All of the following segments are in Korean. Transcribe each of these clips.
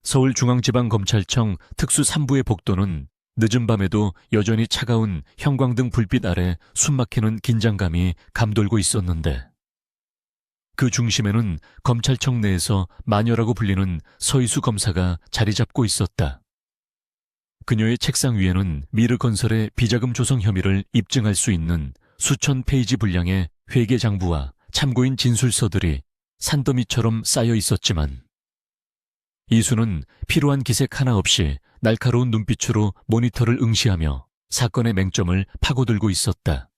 서울중앙지방검찰청 특수 3부의 복도는 늦은 밤에도 여전히 차가운 형광등 불빛 아래 숨막히는 긴장감이 감돌고 있었는데, 그 중심에는 검찰청 내에서 마녀라고 불리는 서희수 검사가 자리 잡고 있었다. 그녀의 책상 위에는 미르건설의 비자금 조성 혐의를 입증할 수 있는 수천 페이지 분량의 회계장부와 참고인 진술서들이 산더미처럼 쌓여 있었지만, 이수는 필요한 기색 하나 없이 날카로운 눈빛으로 모니터를 응시하며 사건의 맹점을 파고들고 있었다.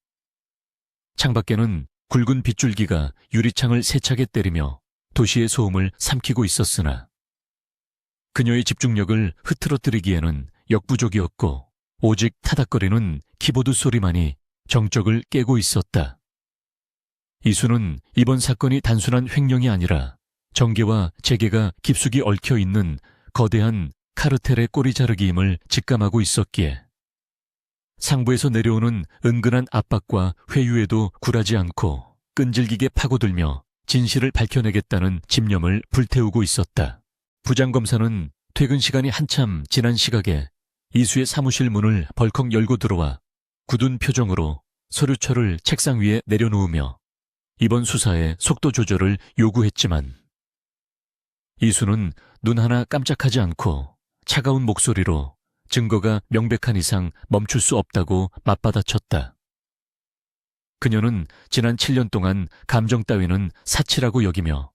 창밖에는 굵은 빗줄기가 유리창을 세차게 때리며 도시의 소음을 삼키고 있었으나, 그녀의 집중력을 흐트러뜨리기에는 역부족이었고 오직 타닥거리는 키보드 소리만이 정적을 깨고 있었다. 이수는 이번 사건이 단순한 횡령이 아니라 정계와 재계가 깊숙이 얽혀있는 거대한 카르텔의 꼬리 자르기임을 직감하고 있었기에 상부에서 내려오는 은근한 압박과 회유에도 굴하지 않고 끈질기게 파고들며 진실을 밝혀내겠다는 집념을 불태우고 있었다. 부장검사는 퇴근 시간이 한참 지난 시각에 이수의 사무실 문을 벌컥 열고 들어와 굳은 표정으로 서류철을 책상 위에 내려놓으며 이번 수사의 속도 조절을 요구했지만, 이수는 눈 하나 깜짝하지 않고 차가운 목소리로 증거가 명백한 이상 멈출 수 없다고 맞받아쳤다. 그녀는 지난 7년 동안 감정 따위는 사치라고 여기며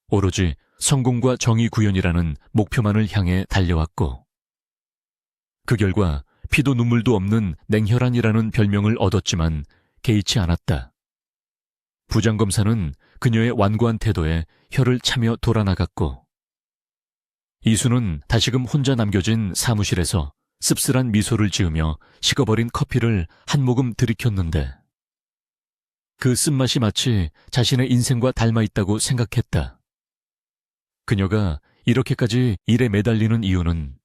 오로지 성공과 정의 구현이라는 목표만을 향해 달려왔고, 그 결과 피도 눈물도 없는 냉혈한이라는 별명을 얻었지만 개의치 않았다. 부장검사는 그녀의 완고한 태도에 혀를 차며 돌아나갔고, 이수는 다시금 혼자 남겨진 사무실에서 씁쓸한 미소를 지으며 식어버린 커피를 한 모금 들이켰는데, 그 쓴맛이 마치 자신의 인생과 닮아있다고 생각했다. 그녀가 이렇게까지 일에 매달리는 이유는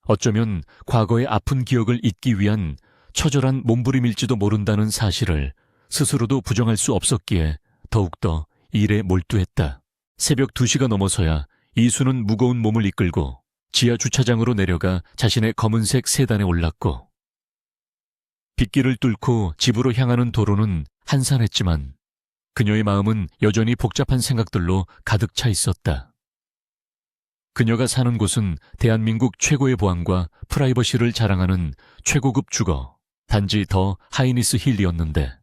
어쩌면 과거의 아픈 기억을 잊기 위한 처절한 몸부림일지도 모른다는 사실을 스스로도 부정할 수 없었기에 더욱더 일에 몰두했다. 새벽 2시가 넘어서야 이수는 무거운 몸을 이끌고 지하 주차장으로 내려가 자신의 검은색 세단에 올랐고, 빗길을 뚫고 집으로 향하는 도로는 한산했지만 그녀의 마음은 여전히 복잡한 생각들로 가득 차 있었다. 그녀가 사는 곳은 대한민국 최고의 보안과 프라이버시를 자랑하는 최고급 주거, 단지 더 하이니스 힐이었는데,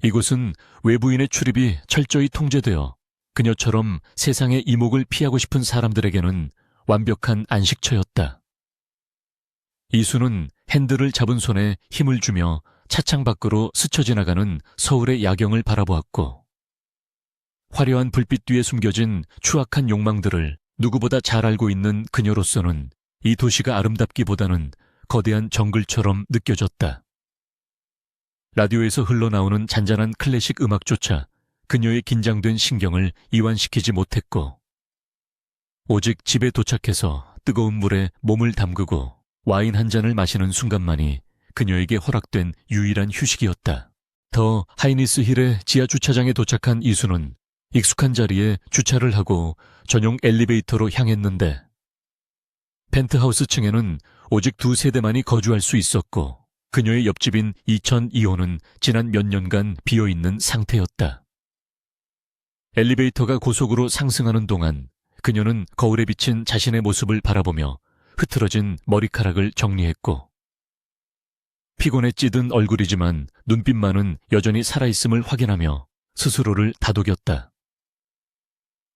이곳은 외부인의 출입이 철저히 통제되어 그녀처럼 세상의 이목을 피하고 싶은 사람들에게는 완벽한 안식처였다. 이수는 핸들을 잡은 손에 힘을 주며 차창 밖으로 스쳐 지나가는 서울의 야경을 바라보았고, 화려한 불빛 뒤에 숨겨진 추악한 욕망들을 누구보다 잘 알고 있는 그녀로서는 이 도시가 아름답기보다는 거대한 정글처럼 느껴졌다. 라디오에서 흘러나오는 잔잔한 클래식 음악조차 그녀의 긴장된 신경을 이완시키지 못했고, 오직 집에 도착해서 뜨거운 물에 몸을 담그고 와인 한 잔을 마시는 순간만이 그녀에게 허락된 유일한 휴식이었다. 더 하이니스 힐의 지하 주차장에 도착한 이수는 익숙한 자리에 주차를 하고 전용 엘리베이터로 향했는데, 펜트하우스 층에는 오직 2세대만이 거주할 수 있었고 그녀의 옆집인 2002호는 지난 몇 년간 비어있는 상태였다. 엘리베이터가 고속으로 상승하는 동안 그녀는 거울에 비친 자신의 모습을 바라보며 흐트러진 머리카락을 정리했고, 피곤에 찌든 얼굴이지만 눈빛만은 여전히 살아있음을 확인하며 스스로를 다독였다.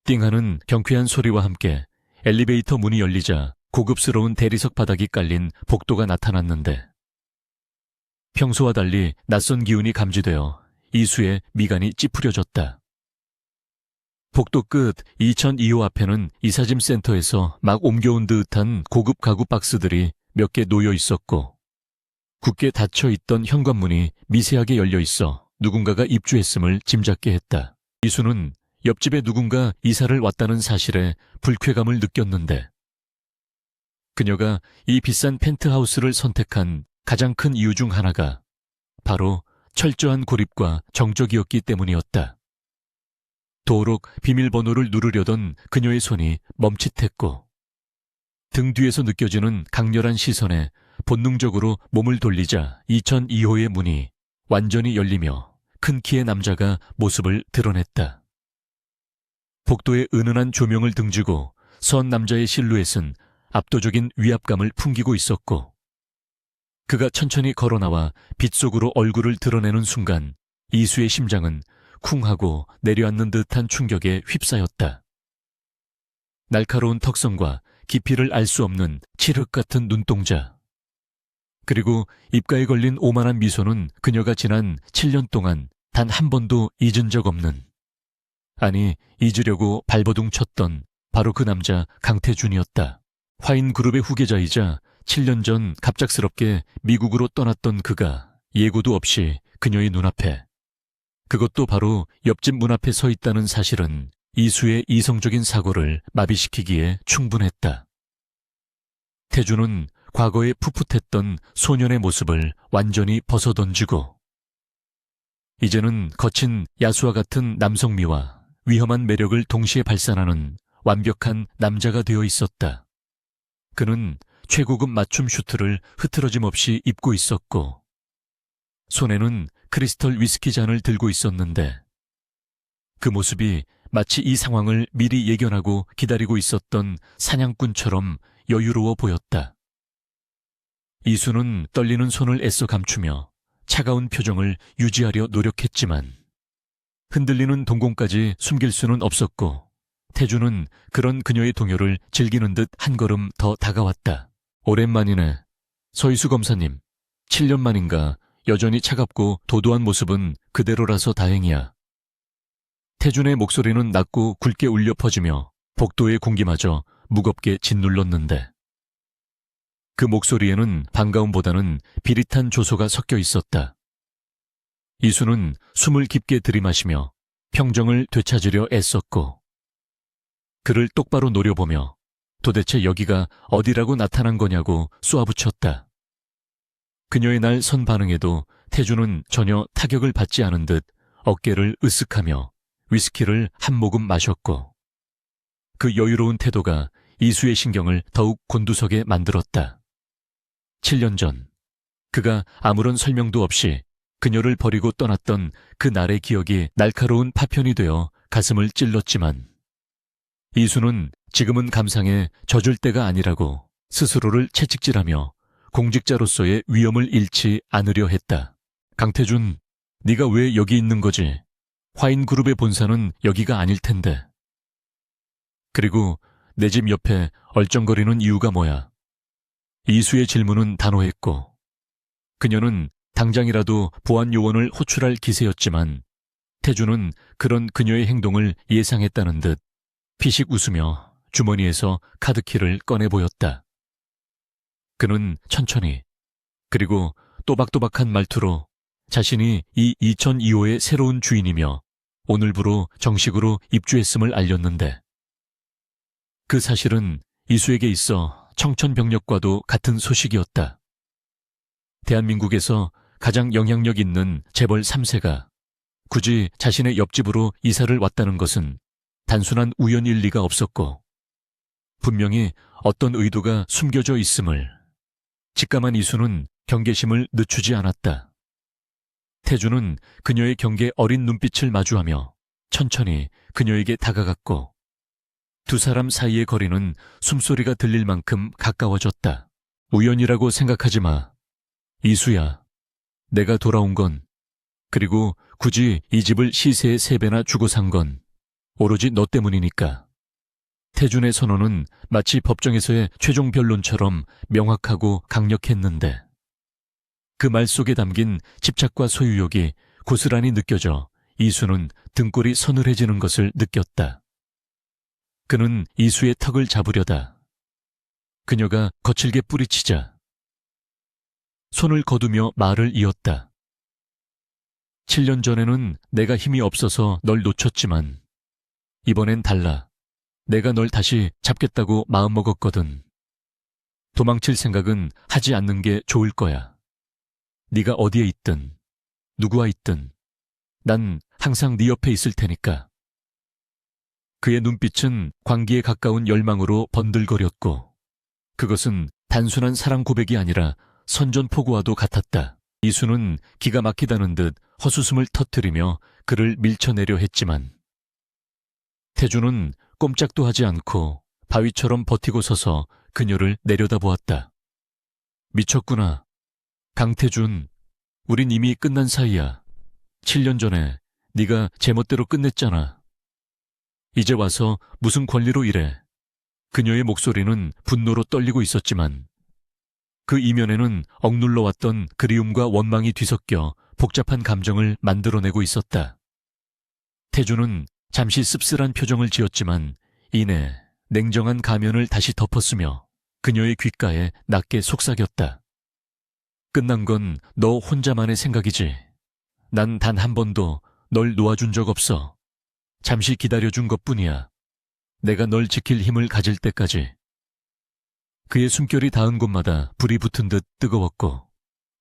띵하는 경쾌한 소리와 함께 엘리베이터 문이 열리자 고급스러운 대리석 바닥이 깔린 복도가 나타났는데, 평소와 달리 낯선 기운이 감지되어 이수의 미간이 찌푸려졌다. 복도 끝 2002호 앞에는 이사짐 센터에서 막 옮겨온 듯한 고급 가구 박스들이 몇 개 놓여 있었고, 굳게 닫혀 있던 현관문이 미세하게 열려 있어 누군가가 입주했음을 짐작게 했다. 이수는 옆집에 누군가 이사를 왔다는 사실에 불쾌감을 느꼈는데, 그녀가 이 비싼 펜트하우스를 선택한 가장 큰 이유 중 하나가 바로 철저한 고립과 정적이었기 때문이었다. 도록 비밀번호를 누르려던 그녀의 손이 멈칫했고, 등 뒤에서 느껴지는 강렬한 시선에 본능적으로 몸을 돌리자 2002호의 문이 완전히 열리며 큰 키의 남자가 모습을 드러냈다. 복도에 은은한 조명을 등지고 선 남자의 실루엣은 압도적인 위압감을 풍기고 있었고, 그가 천천히 걸어나와 빛 속으로 얼굴을 드러내는 순간 이수의 심장은 쿵하고 내려앉는 듯한 충격에 휩싸였다. 날카로운 턱선과 깊이를 알 수 없는 칠흑 같은 눈동자, 그리고 입가에 걸린 오만한 미소는 그녀가 지난 7년 동안 단 한 번도 잊은 적 없는, 아니 잊으려고 발버둥 쳤던 바로 그 남자 강태준이었다. 화인그룹의 후계자이자 7년 전 갑작스럽게 미국으로 떠났던 그가 예고도 없이 그녀의 눈앞에, 그것도 바로 옆집 문 앞에 서 있다는 사실은 이수의 이성적인 사고를 마비시키기에 충분했다. 태준은 과거에 풋풋했던 소년의 모습을 완전히 벗어던지고 이제는 거친 야수와 같은 남성미와 위험한 매력을 동시에 발산하는 완벽한 남자가 되어 있었다. 그는 최고급 맞춤 슈트를 흐트러짐 없이 입고 있었고 손에는 크리스털 위스키 잔을 들고 있었는데, 그 모습이 마치 이 상황을 미리 예견하고 기다리고 있었던 사냥꾼처럼 여유로워 보였다. 이수는 떨리는 손을 애써 감추며 차가운 표정을 유지하려 노력했지만 흔들리는 동공까지 숨길 수는 없었고, 태준은 그런 그녀의 동요를 즐기는 듯 한 걸음 더 다가왔다. 오랜만이네. 서희수 검사님. 7년 만인가 여전히 차갑고 도도한 모습은 그대로라서 다행이야. 태준의 목소리는 낮고 굵게 울려 퍼지며 복도의 공기마저 무겁게 짓눌렀는데, 그 목소리에는 반가움보다는 비릿한 조소가 섞여 있었다. 이수는 숨을 깊게 들이마시며 평정을 되찾으려 애썼고, 그를 똑바로 노려보며 도대체 여기가 어디라고 나타난 거냐고 쏘아붙였다. 그녀의 날 선 반응에도 태준은 전혀 타격을 받지 않은 듯 어깨를 으쓱하며 위스키를 한 모금 마셨고, 그 여유로운 태도가 이수의 신경을 더욱 곤두서게 만들었다. 7년 전 그가 아무런 설명도 없이 그녀를 버리고 떠났던 그 날의 기억이 날카로운 파편이 되어 가슴을 찔렀지만, 이수는 지금은 감상에 젖을 때가 아니라고 스스로를 채찍질하며 공직자로서의 위엄을 잃지 않으려 했다. 강태준, 네가 왜 여기 있는 거지? 화인그룹의 본사는 여기가 아닐 텐데. 그리고 내 집 옆에 얼쩡거리는 이유가 뭐야? 이수의 질문은 단호했고, 그녀는 당장이라도 보안 요원을 호출할 기세였지만 태준은 그런 그녀의 행동을 예상했다는 듯 피식 웃으며 주머니에서 카드키를 꺼내 보였다. 그는 천천히, 그리고 또박또박한 말투로 자신이 이 2002호의 새로운 주인이며 오늘부로 정식으로 입주했음을 알렸는데, 그 사실은 이수에게 있어 청천벽력과도 같은 소식이었다. 대한민국에서 가장 영향력 있는 재벌 3세가 굳이 자신의 옆집으로 이사를 왔다는 것은 단순한 우연일 리가 없었고, 분명히 어떤 의도가 숨겨져 있음을 직감한 이수는 경계심을 늦추지 않았다. 태준은 그녀의 경계 어린 눈빛을 마주하며 천천히 그녀에게 다가갔고, 두 사람 사이의 거리는 숨소리가 들릴 만큼 가까워졌다. 우연이라고 생각하지 마. 이수야, 내가 돌아온 건, 그리고 굳이 이 집을 시세의 3배나 주고 산 건 오로지 너 때문이니까. 태준의 선언은 마치 법정에서의 최종 변론처럼 명확하고 강력했는데, 그 말 속에 담긴 집착과 소유욕이 고스란히 느껴져 이수는 등골이 서늘해지는 것을 느꼈다. 그는 이수의 턱을 잡으려다 그녀가 거칠게 뿌리치자 손을 거두며 말을 이었다. 7년 전에는 내가 힘이 없어서 널 놓쳤지만 이번엔 달라. 내가 널 다시 잡겠다고 마음먹었거든. 도망칠 생각은 하지 않는 게 좋을 거야. 네가 어디에 있든 누구와 있든 난 항상 네 옆에 있을 테니까. 그의 눈빛은 광기에 가까운 열망으로 번들거렸고 그것은 단순한 사랑 고백이 아니라 선전포고와도 같았다. 이수는 기가 막히다는 듯 헛웃음을 터뜨리며 그를 밀쳐내려 했지만 태주는 꼼짝도 하지 않고 바위처럼 버티고 서서 그녀를 내려다보았다. 미쳤구나. 강태준, 우린 이미 끝난 사이야. 7년 전에 네가 제멋대로 끝냈잖아. 이제 와서 무슨 권리로 이래. 그녀의 목소리는 분노로 떨리고 있었지만 그 이면에는 억눌러왔던 그리움과 원망이 뒤섞여 복잡한 감정을 만들어내고 있었다. 태주는 잠시 씁쓸한 표정을 지었지만 이내 냉정한 가면을 다시 덮었으며 그녀의 귓가에 낮게 속삭였다. 끝난 건 너 혼자만의 생각이지. 난 단 한 번도 널 놓아준 적 없어. 잠시 기다려준 것뿐이야. 내가 널 지킬 힘을 가질 때까지. 그의 숨결이 닿은 곳마다 불이 붙은 듯 뜨거웠고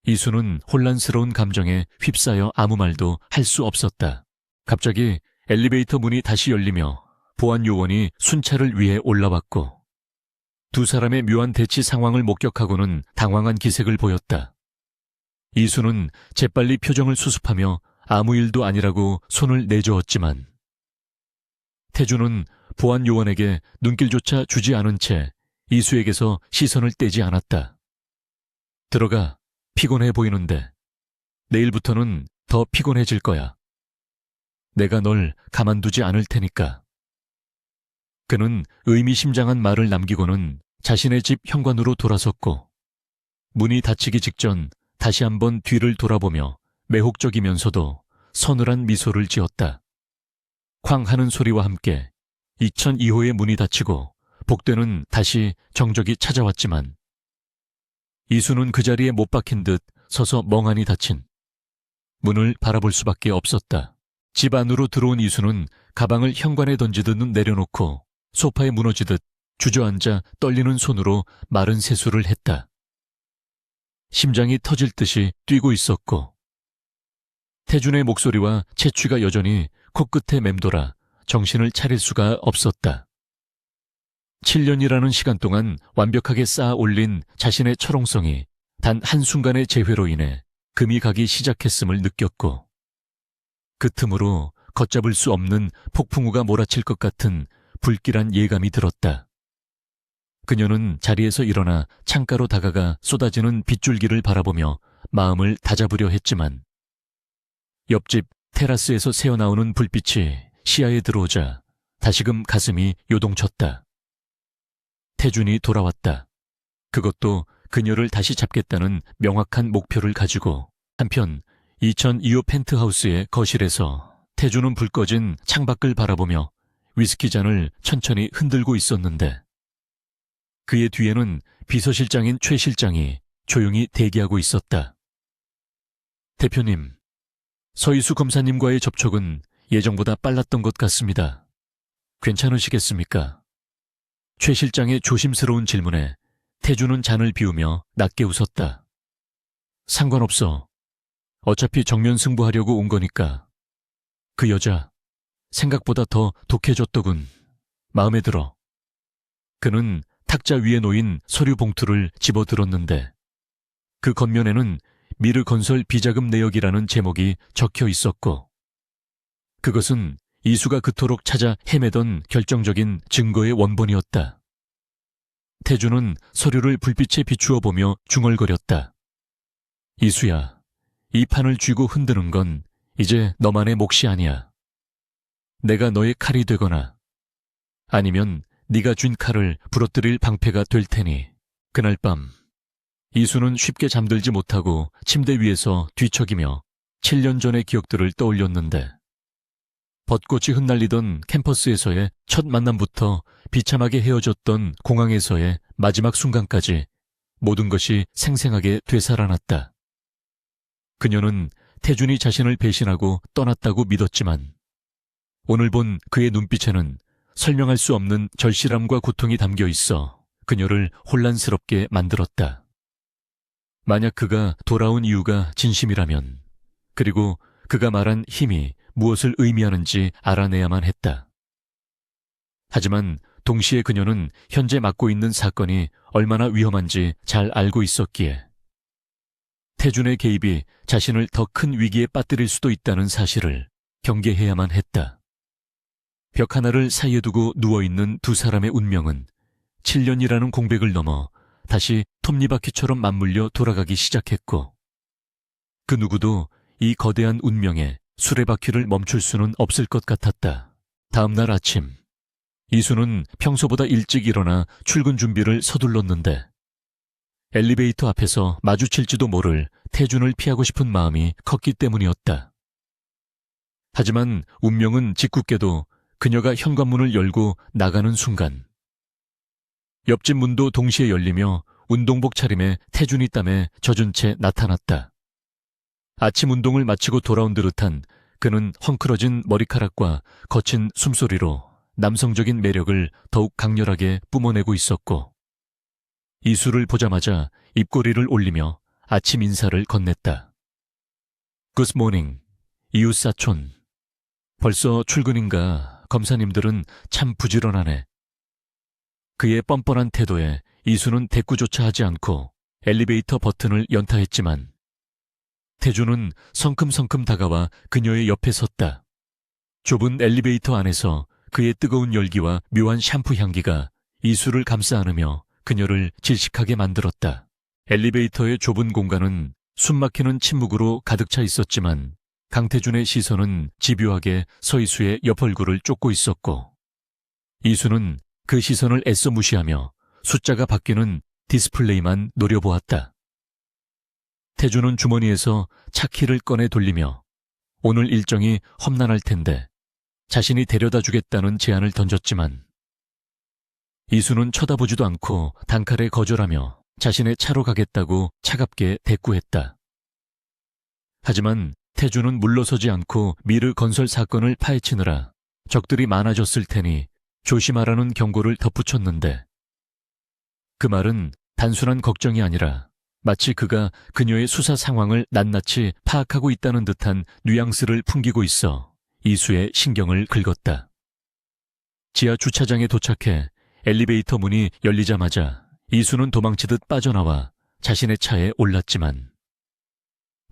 이수는 혼란스러운 감정에 휩싸여 아무 말도 할 수 없었다. 갑자기 엘리베이터 문이 다시 열리며 보안 요원이 순찰을 위해 올라왔고 두 사람의 묘한 대치 상황을 목격하고는 당황한 기색을 보였다. 이수는 재빨리 표정을 수습하며 아무 일도 아니라고 손을 내저었지만 태주는 보안 요원에게 눈길조차 주지 않은 채 이수에게서 시선을 떼지 않았다. 들어가. 피곤해 보이는데. 내일부터는 더 피곤해질 거야. 내가 널 가만두지 않을 테니까. 그는 의미심장한 말을 남기고는 자신의 집 현관으로 돌아섰고 문이 닫히기 직전 다시 한번 뒤를 돌아보며 매혹적이면서도 서늘한 미소를 지었다. 쾅 하는 소리와 함께 2002호의 문이 닫히고 복대는 다시 정적이 찾아왔지만 이수는 그 자리에 못 박힌 듯 서서 멍하니 닫힌 문을 바라볼 수밖에 없었다. 집 안으로 들어온 이수는 가방을 현관에 던지듯 내려놓고 소파에 무너지듯 주저앉아 떨리는 손으로 마른 세수를 했다. 심장이 터질 듯이 뛰고 있었고 태준의 목소리와 채취가 여전히 코끝에 맴돌아 정신을 차릴 수가 없었다. 7년이라는 시간 동안 완벽하게 쌓아 올린 자신의 철옹성이 단 한순간의 재회로 인해 금이 가기 시작했음을 느꼈고 그 틈으로 걷잡을 수 없는 폭풍우가 몰아칠 것 같은 불길한 예감이 들었다. 그녀는 자리에서 일어나 창가로 다가가 쏟아지는 빗줄기를 바라보며 마음을 다잡으려 했지만 옆집 테라스에서 새어나오는 불빛이 시야에 들어오자 다시금 가슴이 요동쳤다. 태준이 돌아왔다. 그것도 그녀를 다시 잡겠다는 명확한 목표를 가지고. 한편 2002호 펜트하우스의 거실에서 태준은 불 꺼진 창밖을 바라보며 위스키 잔을 천천히 흔들고 있었는데 그의 뒤에는 비서실장인 최 실장이 조용히 대기하고 있었다. 대표님, 서희수 검사님과의 접촉은 예정보다 빨랐던 것 같습니다. 괜찮으시겠습니까? 최 실장의 조심스러운 질문에 태주는 잔을 비우며 낮게 웃었다. 상관없어. 어차피 정면 승부하려고 온 거니까. 그 여자 생각보다 더 독해졌더군. 마음에 들어. 그는 탁자 위에 놓인 서류 봉투를 집어들었는데 그 겉면에는 미르건설 비자금 내역이라는 제목이 적혀 있었고 그것은 이수가 그토록 찾아 헤매던 결정적인 증거의 원본이었다. 태주는 서류를 불빛에 비추어 보며 중얼거렸다. 이수야, 이 판을 쥐고 흔드는 건 이제 너만의 몫이 아니야. 내가 너의 칼이 되거나 아니면 네가 쥔 칼을 부러뜨릴 방패가 될 테니 그날 밤 이수는 쉽게 잠들지 못하고 침대 위에서 뒤척이며 7년 전의 기억들을 떠올렸는데 벚꽃이 흩날리던 캠퍼스에서의 첫 만남부터 비참하게 헤어졌던 공항에서의 마지막 순간까지 모든 것이 생생하게 되살아났다. 그녀는 태준이 자신을 배신하고 떠났다고 믿었지만 오늘 본 그의 눈빛에는 설명할 수 없는 절실함과 고통이 담겨 있어 그녀를 혼란스럽게 만들었다. 만약 그가 돌아온 이유가 진심이라면 그리고 그가 말한 힘이 무엇을 의미하는지 알아내야만 했다. 하지만 동시에 그녀는 현재 맡고 있는 사건이 얼마나 위험한지 잘 알고 있었기에 태준의 개입이 자신을 더 큰 위기에 빠뜨릴 수도 있다는 사실을 경계해야만 했다. 벽 하나를 사이에 두고 누워있는 두 사람의 운명은 7년이라는 공백을 넘어 다시 톱니바퀴처럼 맞물려 돌아가기 시작했고 그 누구도 이 거대한 운명에 수레바퀴를 멈출 수는 없을 것 같았다. 다음 날 아침 이수는 평소보다 일찍 일어나 출근 준비를 서둘렀는데 엘리베이터 앞에서 마주칠지도 모를 태준을 피하고 싶은 마음이 컸기 때문이었다. 하지만 운명은 짓궂게도 그녀가 현관문을 열고 나가는 순간 옆집 문도 동시에 열리며 운동복 차림에 태준이 땀에 젖은 채 나타났다. 아침 운동을 마치고 돌아온 듯한 그는 헝클어진 머리카락과 거친 숨소리로 남성적인 매력을 더욱 강렬하게 뿜어내고 있었고 이수를 보자마자 입꼬리를 올리며 아침 인사를 건넸다. 굿모닝, 이웃사촌. 벌써 출근인가? 검사님들은 참 부지런하네. 그의 뻔뻔한 태도에 이수는 대꾸조차 하지 않고 엘리베이터 버튼을 연타했지만 태준은 성큼성큼 다가와 그녀의 옆에 섰다. 좁은 엘리베이터 안에서 그의 뜨거운 열기와 묘한 샴푸 향기가 이수를 감싸 안으며 그녀를 질식하게 만들었다. 엘리베이터의 좁은 공간은 숨막히는 침묵으로 가득 차 있었지만 강태준의 시선은 집요하게 서이수의 옆 얼굴을 쫓고 있었고 이수는 그 시선을 애써 무시하며 숫자가 바뀌는 디스플레이만 노려보았다. 태준은 주머니에서 차키를 꺼내 돌리며 오늘 일정이 험난할 텐데 자신이 데려다 주겠다는 제안을 던졌지만 이수는 쳐다보지도 않고 단칼에 거절하며 자신의 차로 가겠다고 차갑게 대꾸했다. 하지만 태준은 물러서지 않고 미르 건설 사건을 파헤치느라 적들이 많아졌을 테니 조심하라는 경고를 덧붙였는데 그 말은 단순한 걱정이 아니라 마치 그가 그녀의 수사 상황을 낱낱이 파악하고 있다는 듯한 뉘앙스를 풍기고 있어 이수의 신경을 긁었다. 지하 주차장에 도착해 엘리베이터 문이 열리자마자 이수는 도망치듯 빠져나와 자신의 차에 올랐지만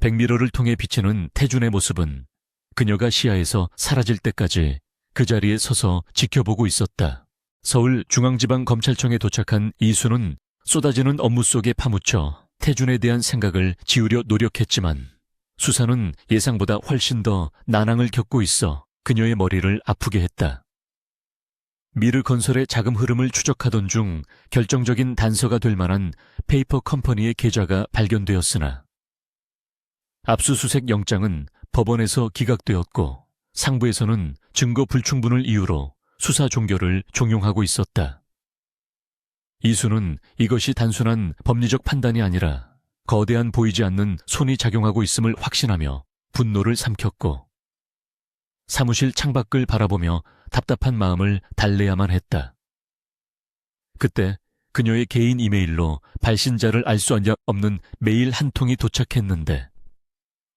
백미러를 통해 비치는 태준의 모습은 그녀가 시야에서 사라질 때까지 그 자리에 서서 지켜보고 있었다. 서울중앙지방검찰청에 도착한 이수는 쏟아지는 업무 속에 파묻혀 태준에 대한 생각을 지우려 노력했지만 수사는 예상보다 훨씬 더 난항을 겪고 있어 그녀의 머리를 아프게 했다. 미르 건설의 자금 흐름을 추적하던 중 결정적인 단서가 될 만한 페이퍼 컴퍼니의 계좌가 발견되었으나 압수수색 영장은 법원에서 기각되었고 상부에서는 증거 불충분을 이유로 수사 종결을 종용하고 있었다. 이수는 이것이 단순한 법리적 판단이 아니라 거대한 보이지 않는 손이 작용하고 있음을 확신하며 분노를 삼켰고 사무실 창밖을 바라보며 답답한 마음을 달래야만 했다. 그때 그녀의 개인 이메일로 발신자를 알 수 없는 메일 한 통이 도착했는데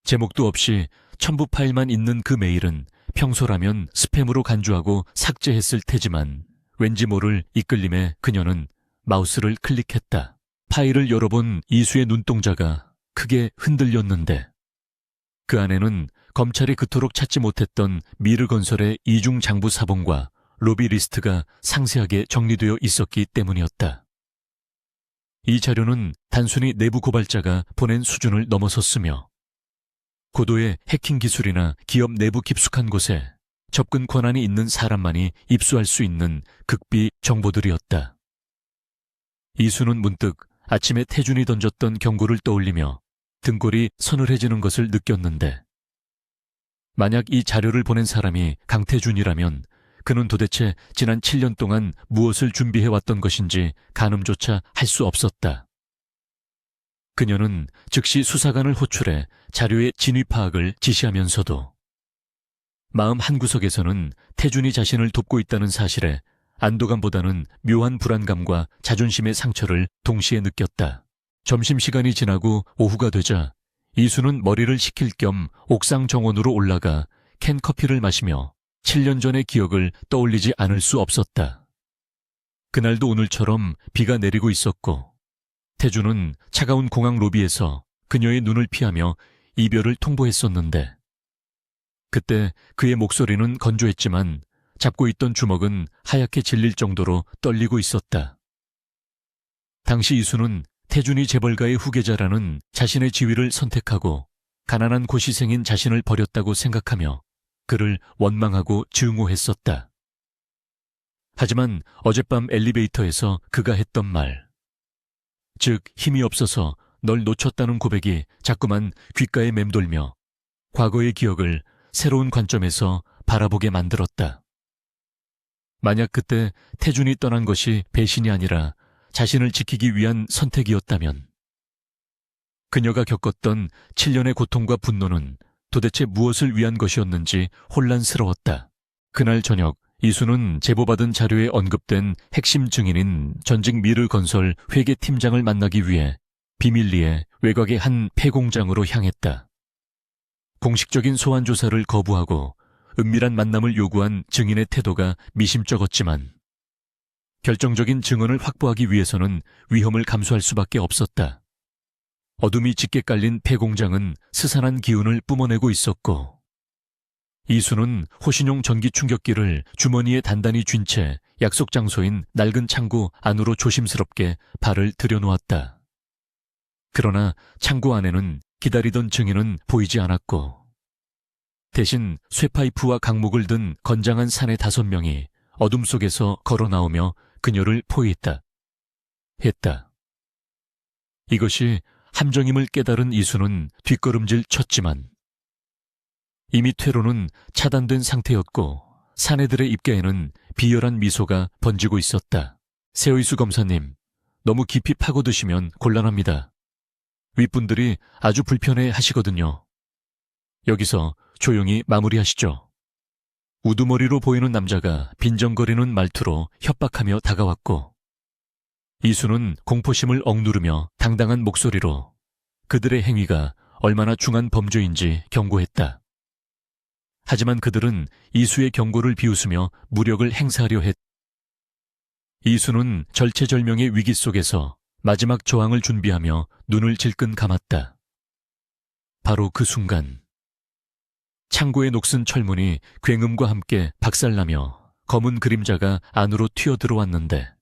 제목도 없이 첨부 파일만 있는 그 메일은 평소라면 스팸으로 간주하고 삭제했을 테지만 왠지 모를 이끌림에 그녀는 마우스를 클릭했다. 파일을 열어본 이수의 눈동자가 크게 흔들렸는데 그 안에는 검찰이 그토록 찾지 못했던 미르건설의 이중 장부 사본과 로비 리스트가 상세하게 정리되어 있었기 때문이었다. 이 자료는 단순히 내부 고발자가 보낸 수준을 넘어섰으며 고도의 해킹 기술이나 기업 내부 깊숙한 곳에 접근 권한이 있는 사람만이 입수할 수 있는 극비 정보들이었다. 이수는 문득 아침에 태준이 던졌던 경고를 떠올리며 등골이 서늘해지는 것을 느꼈는데 만약 이 자료를 보낸 사람이 강태준이라면 그는 도대체 지난 7년 동안 무엇을 준비해왔던 것인지 가늠조차 할 수 없었다. 그녀는 즉시 수사관을 호출해 자료의 진위 파악을 지시하면서도 마음 한구석에서는 태준이 자신을 돕고 있다는 사실에 안도감보다는 묘한 불안감과 자존심의 상처를 동시에 느꼈다. 점심시간이 지나고 오후가 되자 이수는 머리를 식힐 겸 옥상 정원으로 올라가 캔커피를 마시며 7년 전의 기억을 떠올리지 않을 수 없었다. 그날도 오늘처럼 비가 내리고 있었고 태주는 차가운 공항 로비에서 그녀의 눈을 피하며 이별을 통보했었는데 그때 그의 목소리는 건조했지만 잡고 있던 주먹은 하얗게 질릴 정도로 떨리고 있었다. 당시 이수는 태준이 재벌가의 후계자라는 자신의 지위를 선택하고 가난한 고시생인 자신을 버렸다고 생각하며 그를 원망하고 증오했었다. 하지만 어젯밤 엘리베이터에서 그가 했던 말, 즉 힘이 없어서 널 놓쳤다는 고백이 자꾸만 귓가에 맴돌며 과거의 기억을 새로운 관점에서 바라보게 만들었다. 만약 그때 태준이 떠난 것이 배신이 아니라 자신을 지키기 위한 선택이었다면 그녀가 겪었던 7년의 고통과 분노는 도대체 무엇을 위한 것이었는지 혼란스러웠다. 그날 저녁 이수는 제보받은 자료에 언급된 핵심 증인인 전직 미르건설 회계팀장을 만나기 위해 비밀리에 외곽의 한 폐공장으로 향했다. 공식적인 소환 조사를 거부하고 은밀한 만남을 요구한 증인의 태도가 미심쩍었지만 결정적인 증언을 확보하기 위해서는 위험을 감수할 수밖에 없었다. 어둠이 짙게 깔린 폐공장은 스산한 기운을 뿜어내고 있었고 이수는 호신용 전기 충격기를 주머니에 단단히 쥔 채 약속 장소인 낡은 창고 안으로 조심스럽게 발을 들여놓았다. 그러나 창고 안에는 기다리던 증인은 보이지 않았고 대신 쇠파이프와 강목을 든 건장한 사내 5명이 어둠 속에서 걸어 나오며 그녀를 포위했다. 이것이 함정임을 깨달은 이수는 뒷걸음질 쳤지만 이미 퇴로는 차단된 상태였고 사내들의 입가에는 비열한 미소가 번지고 있었다. 세의수 검사님, 너무 깊이 파고드시면 곤란합니다. 윗분들이 아주 불편해 하시거든요. 여기서 조용히 마무리하시죠. 우두머리로 보이는 남자가 빈정거리는 말투로 협박하며 다가왔고 이수는 공포심을 억누르며 당당한 목소리로 그들의 행위가 얼마나 중한 범죄인지 경고했다. 하지만 그들은 이수의 경고를 비웃으며 무력을 행사하려 했다. 이수는 절체절명의 위기 속에서 마지막 저항을 준비하며 눈을 질끈 감았다. 바로 그 순간 창고의 녹슨 철문이 굉음과 함께 박살나며 검은 그림자가 안으로 튀어들어왔는데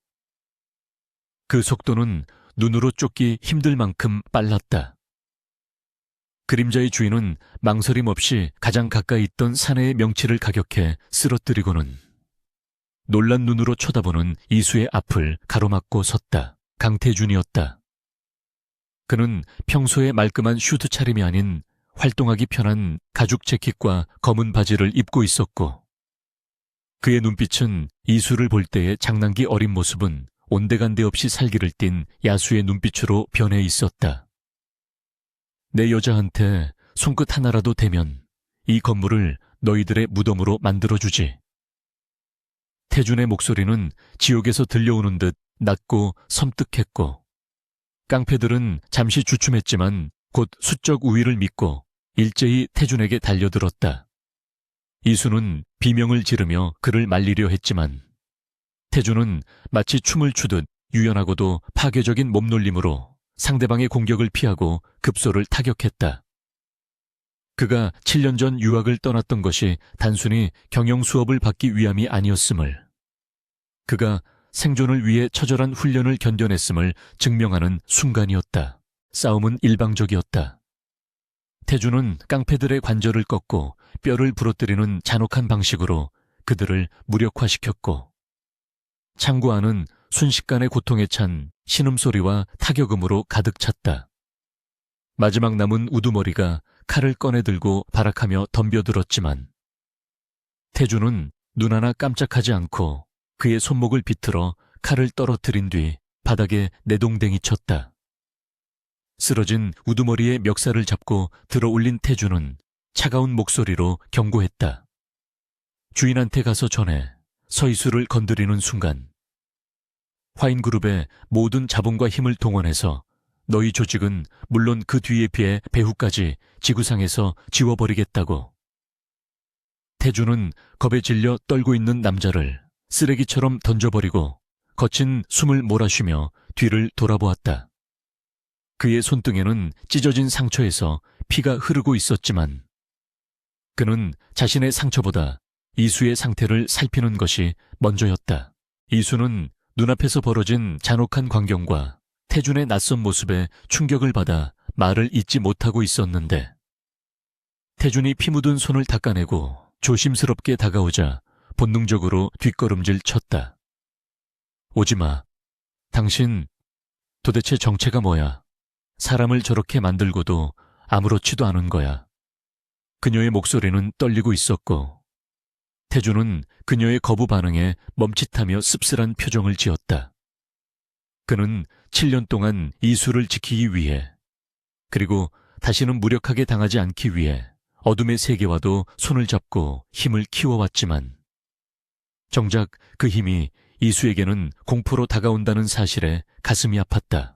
그 속도는 눈으로 쫓기 힘들 만큼 빨랐다. 그림자의 주인은 망설임 없이 가장 가까이 있던 사내의 명치를 가격해 쓰러뜨리고는 놀란 눈으로 쳐다보는 이수의 앞을 가로막고 섰다. 강태준이었다. 그는 평소의 말끔한 슈트 차림이 아닌 활동하기 편한 가죽 재킷과 검은 바지를 입고 있었고 그의 눈빛은 이수를 볼 때의 장난기 어린 모습은 온데간데 없이 살기를 띤 야수의 눈빛으로 변해 있었다. 내 여자한테 손끝 하나라도 대면 이 건물을 너희들의 무덤으로 만들어주지. 태준의 목소리는 지옥에서 들려오는 듯 낮고 섬뜩했고 깡패들은 잠시 주춤했지만 곧 수적 우위를 믿고 일제히 태준에게 달려들었다. 이수는 비명을 지르며 그를 말리려 했지만 태준은 마치 춤을 추듯 유연하고도 파괴적인 몸놀림으로 상대방의 공격을 피하고 급소를 타격했다. 그가 7년 전 유학을 떠났던 것이 단순히 경영 수업을 받기 위함이 아니었음을, 그가 생존을 위해 처절한 훈련을 견뎌냈음을 증명하는 순간이었다. 싸움은 일방적이었다. 태준은 깡패들의 관절을 꺾고 뼈를 부러뜨리는 잔혹한 방식으로 그들을 무력화시켰고 창고 안은 순식간에 고통에 찬 신음소리와 타격음으로 가득 찼다. 마지막 남은 우두머리가 칼을 꺼내들고 발악하며 덤벼들었지만 태준은 눈 하나 깜짝하지 않고 그의 손목을 비틀어 칼을 떨어뜨린 뒤 바닥에 내동댕이 쳤다. 쓰러진 우두머리의 멱살을 잡고 들어올린 태준은 차가운 목소리로 경고했다. 주인한테 가서 전해. 서이수를 건드리는 순간 화인그룹의 모든 자본과 힘을 동원해서 너희 조직은 물론 그 뒤에 비해 배후까지 지구상에서 지워버리겠다고. 태준은 겁에 질려 떨고 있는 남자를 쓰레기처럼 던져버리고 거친 숨을 몰아쉬며 뒤를 돌아보았다. 그의 손등에는 찢어진 상처에서 피가 흐르고 있었지만 그는 자신의 상처보다 이수의 상태를 살피는 것이 먼저였다. 이수는 눈앞에서 벌어진 잔혹한 광경과 태준의 낯선 모습에 충격을 받아 말을 잇지 못하고 있었는데 태준이 피 묻은 손을 닦아내고 조심스럽게 다가오자 본능적으로 뒷걸음질 쳤다. 오지마. 당신 도대체 정체가 뭐야? 사람을 저렇게 만들고도 아무렇지도 않은 거야. 그녀의 목소리는 떨리고 있었고 태준은 그녀의 거부 반응에 멈칫하며 씁쓸한 표정을 지었다. 그는 7년 동안 이수를 지키기 위해 그리고 다시는 무력하게 당하지 않기 위해 어둠의 세계와도 손을 잡고 힘을 키워왔지만 정작 그 힘이 이수에게는 공포로 다가온다는 사실에 가슴이 아팠다.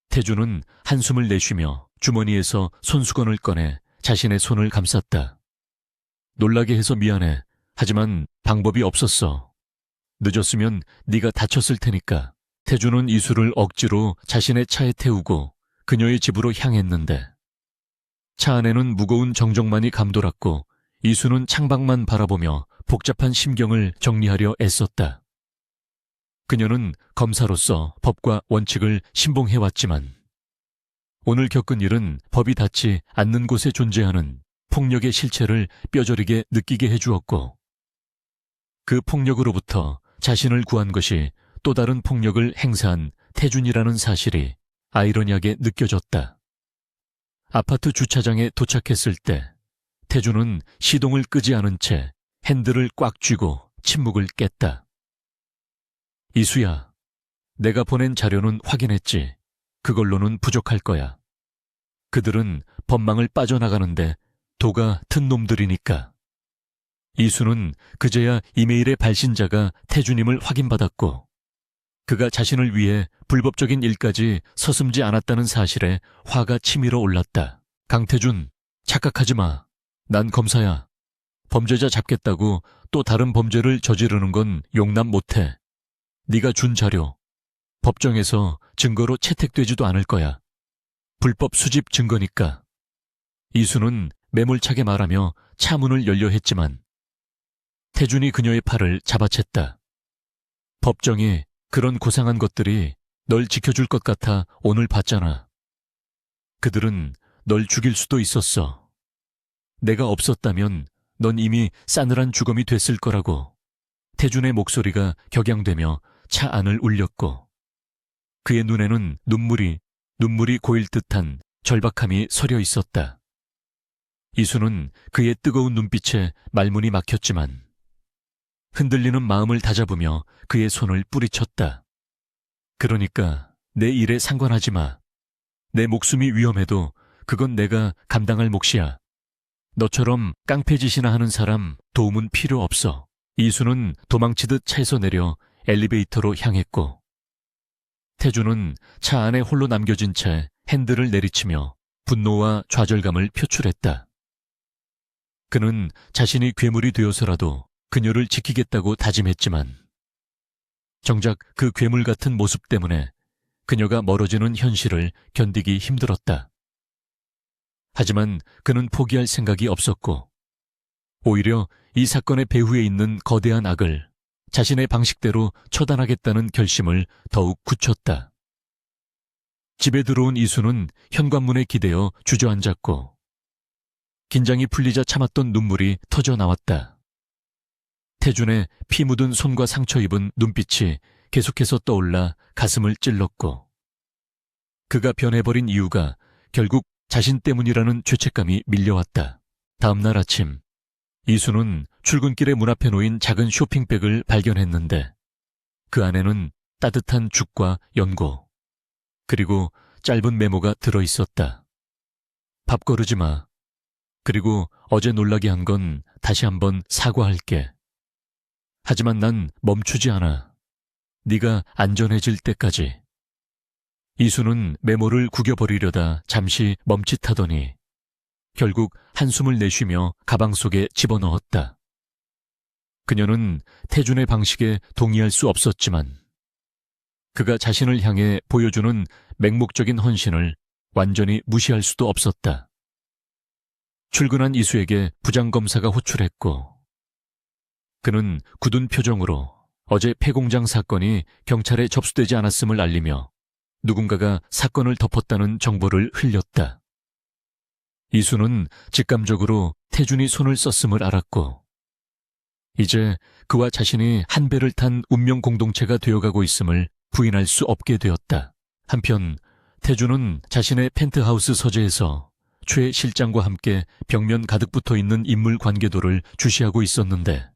태준은 한숨을 내쉬며 주머니에서 손수건을 꺼내 자신의 손을 감쌌다. 놀라게 해서 미안해. 하지만 방법이 없었어. 늦었으면 네가 다쳤을 테니까. 태준은 이수를 억지로 자신의 차에 태우고 그녀의 집으로 향했는데 차 안에는 무거운 정적만이 감돌았고 이수는 창밖만 바라보며 복잡한 심경을 정리하려 애썼다. 그녀는 검사로서 법과 원칙을 신봉해왔지만 오늘 겪은 일은 법이 닿지 않는 곳에 존재하는 폭력의 실체를 뼈저리게 느끼게 해주었고 그 폭력으로부터 자신을 구한 것이 또 다른 폭력을 행사한 태준이라는 사실이 아이러니하게 느껴졌다. 아파트 주차장에 도착했을 때 태준은 시동을 끄지 않은 채 핸들을 꽉 쥐고 침묵을 깼다. 이수야, 내가 보낸 자료는 확인했지. 그걸로는 부족할 거야. 그들은 법망을 빠져나가는데 도가 튼 놈들이니까. 이수는 그제야 이메일의 발신자가 태준임을 확인받았고 그가 자신을 위해 불법적인 일까지 서슴지 않았다는 사실에 화가 치밀어 올랐다. 강태준, 착각하지 마. 난 검사야. 범죄자 잡겠다고 또 다른 범죄를 저지르는 건 용납 못해. 네가 준 자료, 법정에서 증거로 채택되지도 않을 거야. 불법 수집 증거니까. 이수는 매몰차게 말하며 차 문을 열려 했지만 태준이 그녀의 팔을 잡아챘다. 법정이 그런 고상한 것들이 널 지켜줄 것 같아 오늘 봤잖아. 그들은 널 죽일 수도 있었어. 내가 없었다면 넌 이미 싸늘한 주검이 됐을 거라고. 태준의 목소리가 격양되며 차 안을 울렸고 그의 눈에는 눈물이 고일 듯한 절박함이 서려 있었다. 이수는 그의 뜨거운 눈빛에 말문이 막혔지만 흔들리는 마음을 다잡으며 그의 손을 뿌리쳤다. 그러니까 내 일에 상관하지 마. 내 목숨이 위험해도 그건 내가 감당할 몫이야. 너처럼 깡패짓이나 하는 사람 도움은 필요 없어. 이수는 도망치듯 차에서 내려 엘리베이터로 향했고 태준은 차 안에 홀로 남겨진 채 핸들을 내리치며 분노와 좌절감을 표출했다. 그는 자신이 괴물이 되어서라도 그녀를 지키겠다고 다짐했지만 정작 그 괴물 같은 모습 때문에 그녀가 멀어지는 현실을 견디기 힘들었다. 하지만 그는 포기할 생각이 없었고 오히려 이 사건의 배후에 있는 거대한 악을 자신의 방식대로 처단하겠다는 결심을 더욱 굳혔다. 집에 들어온 이수는 현관문에 기대어 주저앉았고 긴장이 풀리자 참았던 눈물이 터져 나왔다. 태준의 피 묻은 손과 상처 입은 눈빛이 계속해서 떠올라 가슴을 찔렀고 그가 변해버린 이유가 결국 자신 때문이라는 죄책감이 밀려왔다. 다음날 아침 이수는 출근길에 문 앞에 놓인 작은 쇼핑백을 발견했는데 그 안에는 따뜻한 죽과 연고 그리고 짧은 메모가 들어있었다. 밥 거르지 마. 그리고 어제 놀라게 한 건 다시 한번 사과할게. 하지만 난 멈추지 않아. 네가 안전해질 때까지. 이수는 메모를 구겨버리려다 잠시 멈칫하더니 결국 한숨을 내쉬며 가방 속에 집어넣었다. 그녀는 태준의 방식에 동의할 수 없었지만 그가 자신을 향해 보여주는 맹목적인 헌신을 완전히 무시할 수도 없었다. 출근한 이수에게 부장검사가 호출했고 그는 굳은 표정으로 어제 폐공장 사건이 경찰에 접수되지 않았음을 알리며 누군가가 사건을 덮었다는 정보를 흘렸다. 이수는 직감적으로 태준이 손을 썼음을 알았고 이제 그와 자신이 한 배를 탄 운명 공동체가 되어가고 있음을 부인할 수 없게 되었다. 한편 태준은 자신의 펜트하우스 서재에서 최 실장과 함께 벽면 가득 붙어있는 인물 관계도를 주시하고 있었는데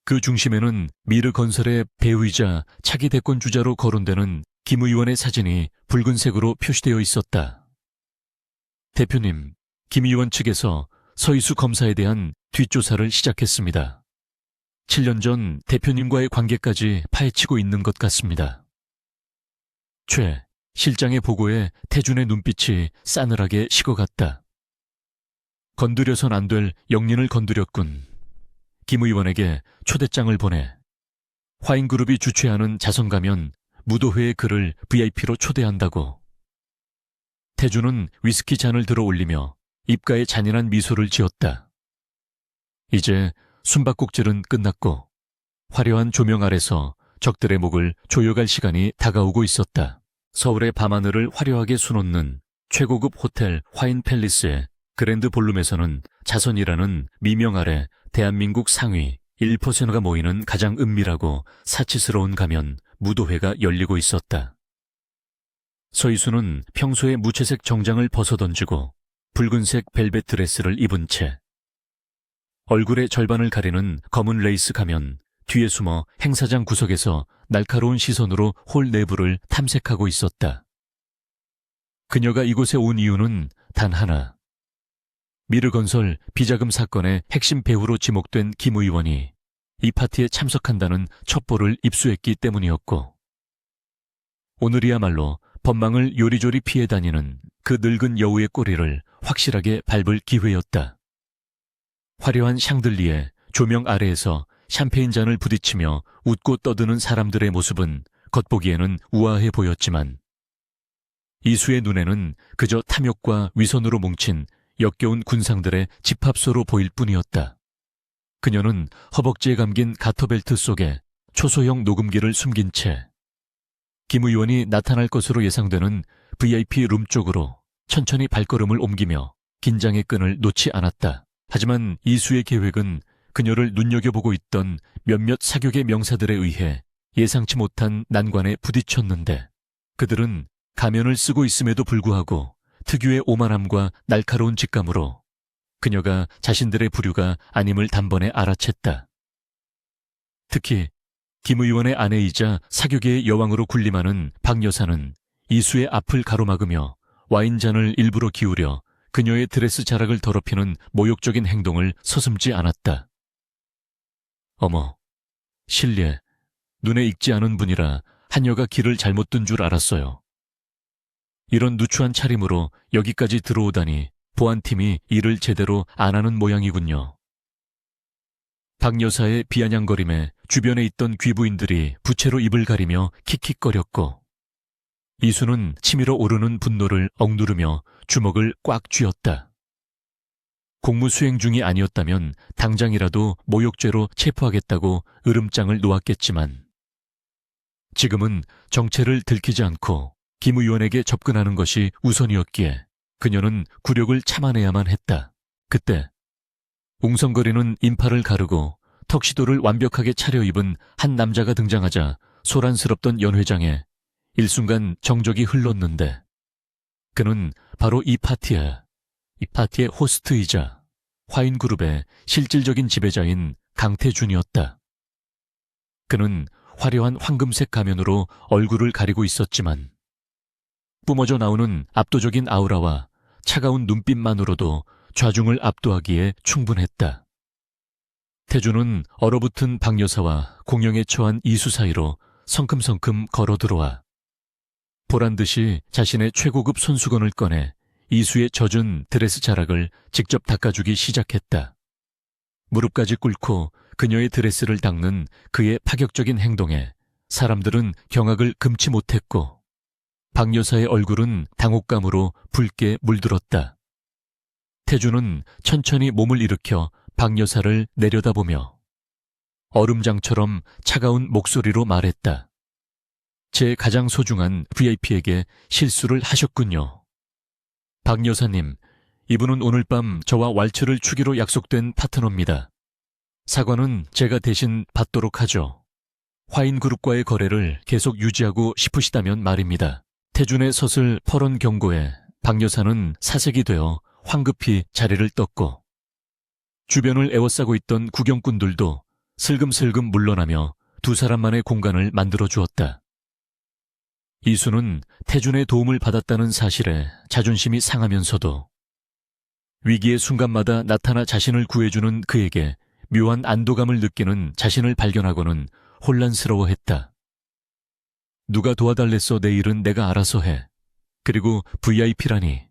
그 중심에는 미르건설의 배우이자 차기 대권 주자로 거론되는 김 의원의 사진이 붉은색으로 표시되어 있었다. 대표님, 김 의원 측에서 서희수 검사에 대한 뒷조사를 시작했습니다. 7년 전 대표님과의 관계까지 파헤치고 있는 것 같습니다. 최 실장의 보고에 태준의 눈빛이 싸늘하게 식어갔다. 건드려선 안 될 영린을 건드렸군. 김 의원에게 초대장을 보내 화인그룹이 주최하는 자선가면 무도회의 그를 VIP로 초대한다고. 태준은 위스키 잔을 들어 올리며 입가에 잔인한 미소를 지었다. 이제 숨바꼭질은 끝났고 화려한 조명 아래서 적들의 목을 조여갈 시간이 다가오고 있었다. 서울의 밤하늘을 화려하게 수놓는 최고급 호텔 화인팰리스의 그랜드 볼룸에서는 자선이라는 미명 아래 대한민국 상위 1%가 모이는 가장 은밀하고 사치스러운 가면 무도회가 열리고 있었다. 서희수는 평소에 무채색 정장을 벗어던지고 붉은색 벨벳 드레스를 입은 채 얼굴의 절반을 가리는 검은 레이스 가면 뒤에 숨어 행사장 구석에서 날카로운 시선으로 홀 내부를 탐색하고 있었다. 그녀가 이곳에 온 이유는 단 하나. 미르건설 비자금 사건의 핵심 배우로 지목된 김 의원이 이 파티에 참석한다는 첩보를 입수했기 때문이었고 오늘이야말로 법망을 요리조리 피해 다니는 그 늙은 여우의 꼬리를 확실하게 밟을 기회였다. 화려한 샹들리에 조명 아래에서 샴페인 잔을 부딪히며 웃고 떠드는 사람들의 모습은 겉보기에는 우아해 보였지만 이수의 눈에는 그저 탐욕과 위선으로 뭉친 역겨운 군상들의 집합소로 보일 뿐이었다. 그녀는 허벅지에 감긴 가터벨트 속에 초소형 녹음기를 숨긴 채 김 의원이 나타날 것으로 예상되는 VIP 룸 쪽으로 천천히 발걸음을 옮기며 긴장의 끈을 놓지 않았다. 하지만 이수의 계획은 그녀를 눈여겨보고 있던 몇몇 사격의 명사들에 의해 예상치 못한 난관에 부딪혔는데 그들은 가면을 쓰고 있음에도 불구하고 특유의 오만함과 날카로운 직감으로 그녀가 자신들의 부류가 아님을 단번에 알아챘다. 특히 김 의원의 아내이자 사교계의 여왕으로 군림하는 박 여사는 이수의 앞을 가로막으며 와인잔을 일부러 기울여 그녀의 드레스 자락을 더럽히는 모욕적인 행동을 서슴지 않았다. 어머, 실례, 눈에 익지 않은 분이라 한여가 길을 잘못 든 줄 알았어요. 이런 누추한 차림으로 여기까지 들어오다니 보안팀이 일을 제대로 안 하는 모양이군요. 박 여사의 비아냥거림에 주변에 있던 귀부인들이 부채로 입을 가리며 킥킥거렸고 이수는 치밀어 오르는 분노를 억누르며 주먹을 꽉 쥐었다. 공무 수행 중이 아니었다면 당장이라도 모욕죄로 체포하겠다고 으름장을 놓았겠지만 지금은 정체를 들키지 않고 김 의원에게 접근하는 것이 우선이었기에 그녀는 굴욕을 참아내야만 했다. 그때 웅성거리는 인파를 가르고 턱시도를 완벽하게 차려입은 한 남자가 등장하자 소란스럽던 연회장에 일순간 정적이 흘렀는데 그는 바로 이 파티의 호스트이자 화인그룹의 실질적인 지배자인 강태준이었다. 그는 화려한 황금색 가면으로 얼굴을 가리고 있었지만 뿜어져 나오는 압도적인 아우라와 차가운 눈빛만으로도 좌중을 압도하기에 충분했다. 태준은 얼어붙은 박 여사와 공영에 처한 이수 사이로 성큼성큼 걸어 들어와 보란듯이 자신의 최고급 손수건을 꺼내 이수의 젖은 드레스 자락을 직접 닦아주기 시작했다. 무릎까지 꿇고 그녀의 드레스를 닦는 그의 파격적인 행동에 사람들은 경악을 금치 못했고 박 여사의 얼굴은 당혹감으로 붉게 물들었다. 태주는 천천히 몸을 일으켜 박 여사를 내려다보며 얼음장처럼 차가운 목소리로 말했다. 제 가장 소중한 VIP에게 실수를 하셨군요. 박 여사님, 이분은 오늘 밤 저와 왈츠를 추기로 약속된 파트너입니다. 사과는 제가 대신 받도록 하죠. 화인그룹과의 거래를 계속 유지하고 싶으시다면 말입니다. 태준의 서슬 퍼런 경고에 박 여사는 사색이 되어 황급히 자리를 떴고 주변을 에워싸고 있던 구경꾼들도 슬금슬금 물러나며 두 사람만의 공간을 만들어 주었다. 이수는 태준의 도움을 받았다는 사실에 자존심이 상하면서도 위기의 순간마다 나타나 자신을 구해주는 그에게 묘한 안도감을 느끼는 자신을 발견하고는 혼란스러워했다. 누가 도와달랬어. 내 일은 내가 알아서 해. 그리고 VIP라니.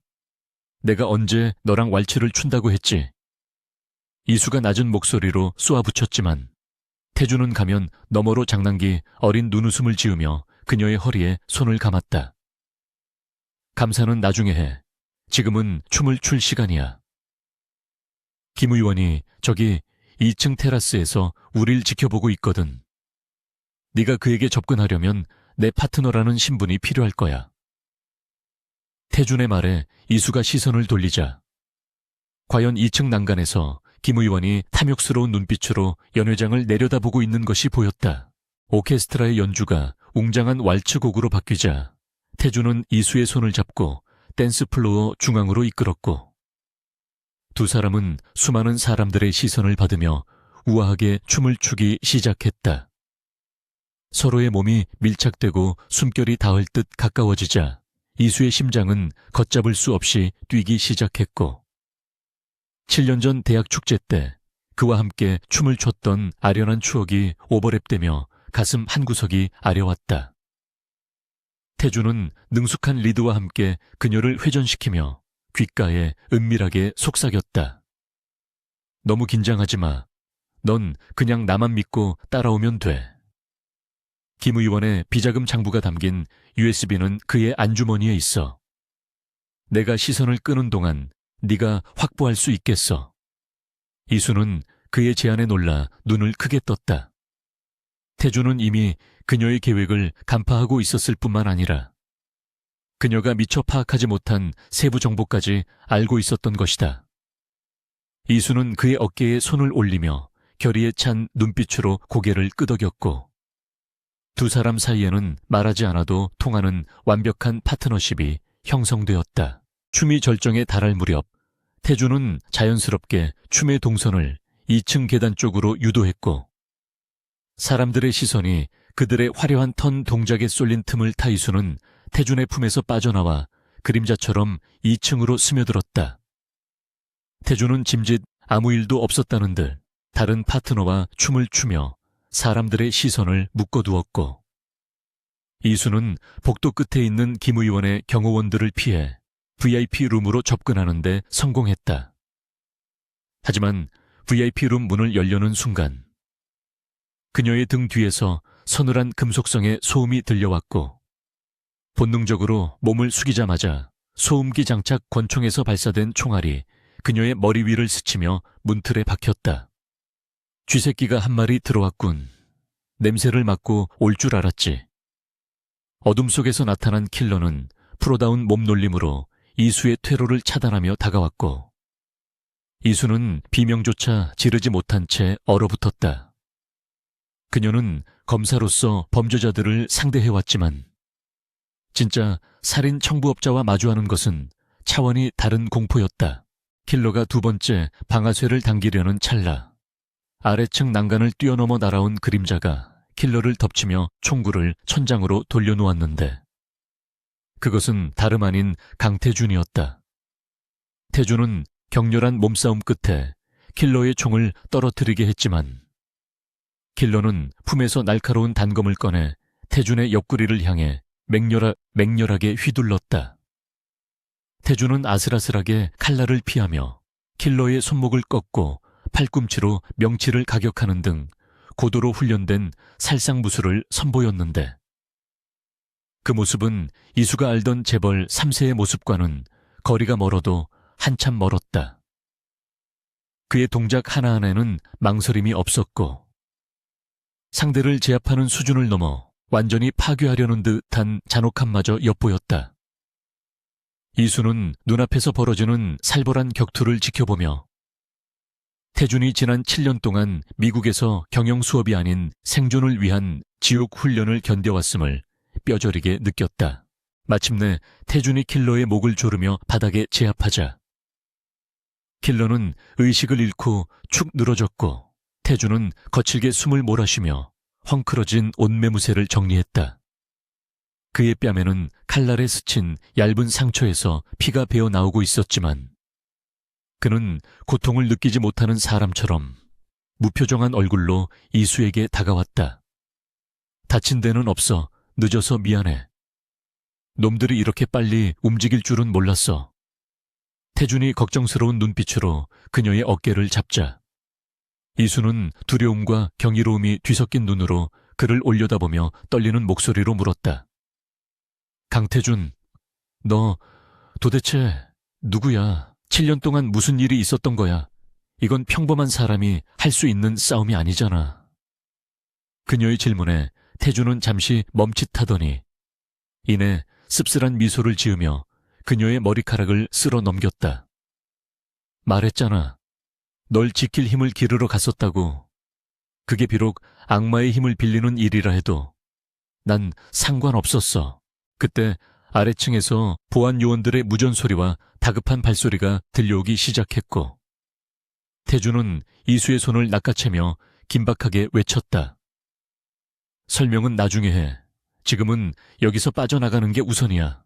내가 언제 너랑 왈츠를 춘다고 했지. 이수가 낮은 목소리로 쏘아붙였지만 태주는 가면 너머로 장난기 어린 눈웃음을 지으며 그녀의 허리에 손을 감았다. 감사는 나중에 해. 지금은 춤을 출 시간이야. 김 의원이 저기 2층 테라스에서 우릴 지켜보고 있거든. 네가 그에게 접근하려면 내 파트너라는 신분이 필요할 거야. 태준의 말에 이수가 시선을 돌리자 과연 2층 난간에서 김 의원이 탐욕스러운 눈빛으로 연 회장을 내려다보고 있는 것이 보였다. 오케스트라의 연주가 웅장한 왈츠곡으로 바뀌자 태준은 이수의 손을 잡고 댄스 플로어 중앙으로 이끌었고 두 사람은 수많은 사람들의 시선을 받으며 우아하게 춤을 추기 시작했다. 서로의 몸이 밀착되고 숨결이 닿을 듯 가까워지자 이수의 심장은 걷잡을 수 없이 뛰기 시작했고 7년 전 대학 축제 때 그와 함께 춤을 췄던 아련한 추억이 오버랩되며 가슴 한구석이 아려왔다. 태주는 능숙한 리드와 함께 그녀를 회전시키며 귓가에 은밀하게 속삭였다. 너무 긴장하지 마. 넌 그냥 나만 믿고 따라오면 돼. 김 의원의 비자금 장부가 담긴 USB는 그의 안주머니에 있어. 내가 시선을 끄는 동안 네가 확보할 수 있겠어. 이수는 그의 제안에 놀라 눈을 크게 떴다. 태주는 이미 그녀의 계획을 간파하고 있었을 뿐만 아니라 그녀가 미처 파악하지 못한 세부 정보까지 알고 있었던 것이다. 이수는 그의 어깨에 손을 올리며 결의에 찬 눈빛으로 고개를 끄덕였고 두 사람 사이에는 말하지 않아도 통하는 완벽한 파트너십이 형성되었다. 춤이 절정에 달할 무렵 태주는 자연스럽게 춤의 동선을 2층 계단 쪽으로 유도했고 사람들의 시선이 그들의 화려한 턴 동작에 쏠린 틈을 타 이수는 태준의 품에서 빠져나와 그림자처럼 2층으로 스며들었다. 태준은 짐짓 아무 일도 없었다는 듯 다른 파트너와 춤을 추며 사람들의 시선을 묶어두었고 이수는 복도 끝에 있는 김 의원의 경호원들을 피해 VIP 룸으로 접근하는 데 성공했다. 하지만 VIP 룸 문을 열려는 순간 그녀의 등 뒤에서 서늘한 금속성의 소음이 들려왔고 본능적으로 몸을 숙이자마자 소음기 장착 권총에서 발사된 총알이 그녀의 머리 위를 스치며 문틀에 박혔다. 쥐새끼가 한 마리 들어왔군. 냄새를 맡고 올 줄 알았지. 어둠 속에서 나타난 킬러는 프로다운 몸놀림으로 이수의 퇴로를 차단하며 다가왔고 이수는 비명조차 지르지 못한 채 얼어붙었다. 그녀는 검사로서 범죄자들을 상대해왔지만 진짜 살인 청부업자와 마주하는 것은 차원이 다른 공포였다. 킬러가 두 번째 방아쇠를 당기려는 찰나 아래층 난간을 뛰어넘어 날아온 그림자가 킬러를 덮치며 총구를 천장으로 돌려놓았는데 그것은 다름 아닌 강태준이었다. 태준은 격렬한 몸싸움 끝에 킬러의 총을 떨어뜨리게 했지만 킬러는 품에서 날카로운 단검을 꺼내 태준의 옆구리를 향해 맹렬하게 휘둘렀다. 태준은 아슬아슬하게 칼날을 피하며 킬러의 손목을 꺾고 팔꿈치로 명치를 가격하는 등 고도로 훈련된 살상무술을 선보였는데 그 모습은 이수가 알던 재벌 3세의 모습과는 거리가 멀어도 한참 멀었다. 그의 동작 하나하나에는 망설임이 없었고 상대를 제압하는 수준을 넘어 완전히 파괴하려는 듯한 잔혹함마저 엿보였다. 이수는 눈앞에서 벌어지는 살벌한 격투를 지켜보며 태준이 지난 7년 동안 미국에서 경영 수업이 아닌 생존을 위한 지옥 훈련을 견뎌왔음을 뼈저리게 느꼈다. 마침내 태준이 킬러의 목을 조르며 바닥에 제압하자 킬러는 의식을 잃고 축 늘어졌고 태준은 거칠게 숨을 몰아쉬며 헝클어진 옷매무새를 정리했다. 그의 뺨에는 칼날에 스친 얇은 상처에서 피가 배어 나오고 있었지만 그는 고통을 느끼지 못하는 사람처럼 무표정한 얼굴로 이수에게 다가왔다. 다친 데는 없어. 늦어서 미안해. 놈들이 이렇게 빨리 움직일 줄은 몰랐어. 태준이 걱정스러운 눈빛으로 그녀의 어깨를 잡자 이수는 두려움과 경이로움이 뒤섞인 눈으로 그를 올려다보며 떨리는 목소리로 물었다. 강태준, 너 도대체 누구야? 7년 동안 무슨 일이 있었던 거야? 이건 평범한 사람이 할 수 있는 싸움이 아니잖아. 그녀의 질문에 태준은 잠시 멈칫하더니 이내 씁쓸한 미소를 지으며 그녀의 머리카락을 쓸어 넘겼다. 말했잖아. 널 지킬 힘을 기르러 갔었다고. 그게 비록 악마의 힘을 빌리는 일이라 해도 난 상관없었어. 그때 아래층에서 보안 요원들의 무전소리와 다급한 발소리가 들려오기 시작했고 태준은 이수의 손을 낚아채며 긴박하게 외쳤다. 설명은 나중에 해. 지금은 여기서 빠져나가는 게 우선이야.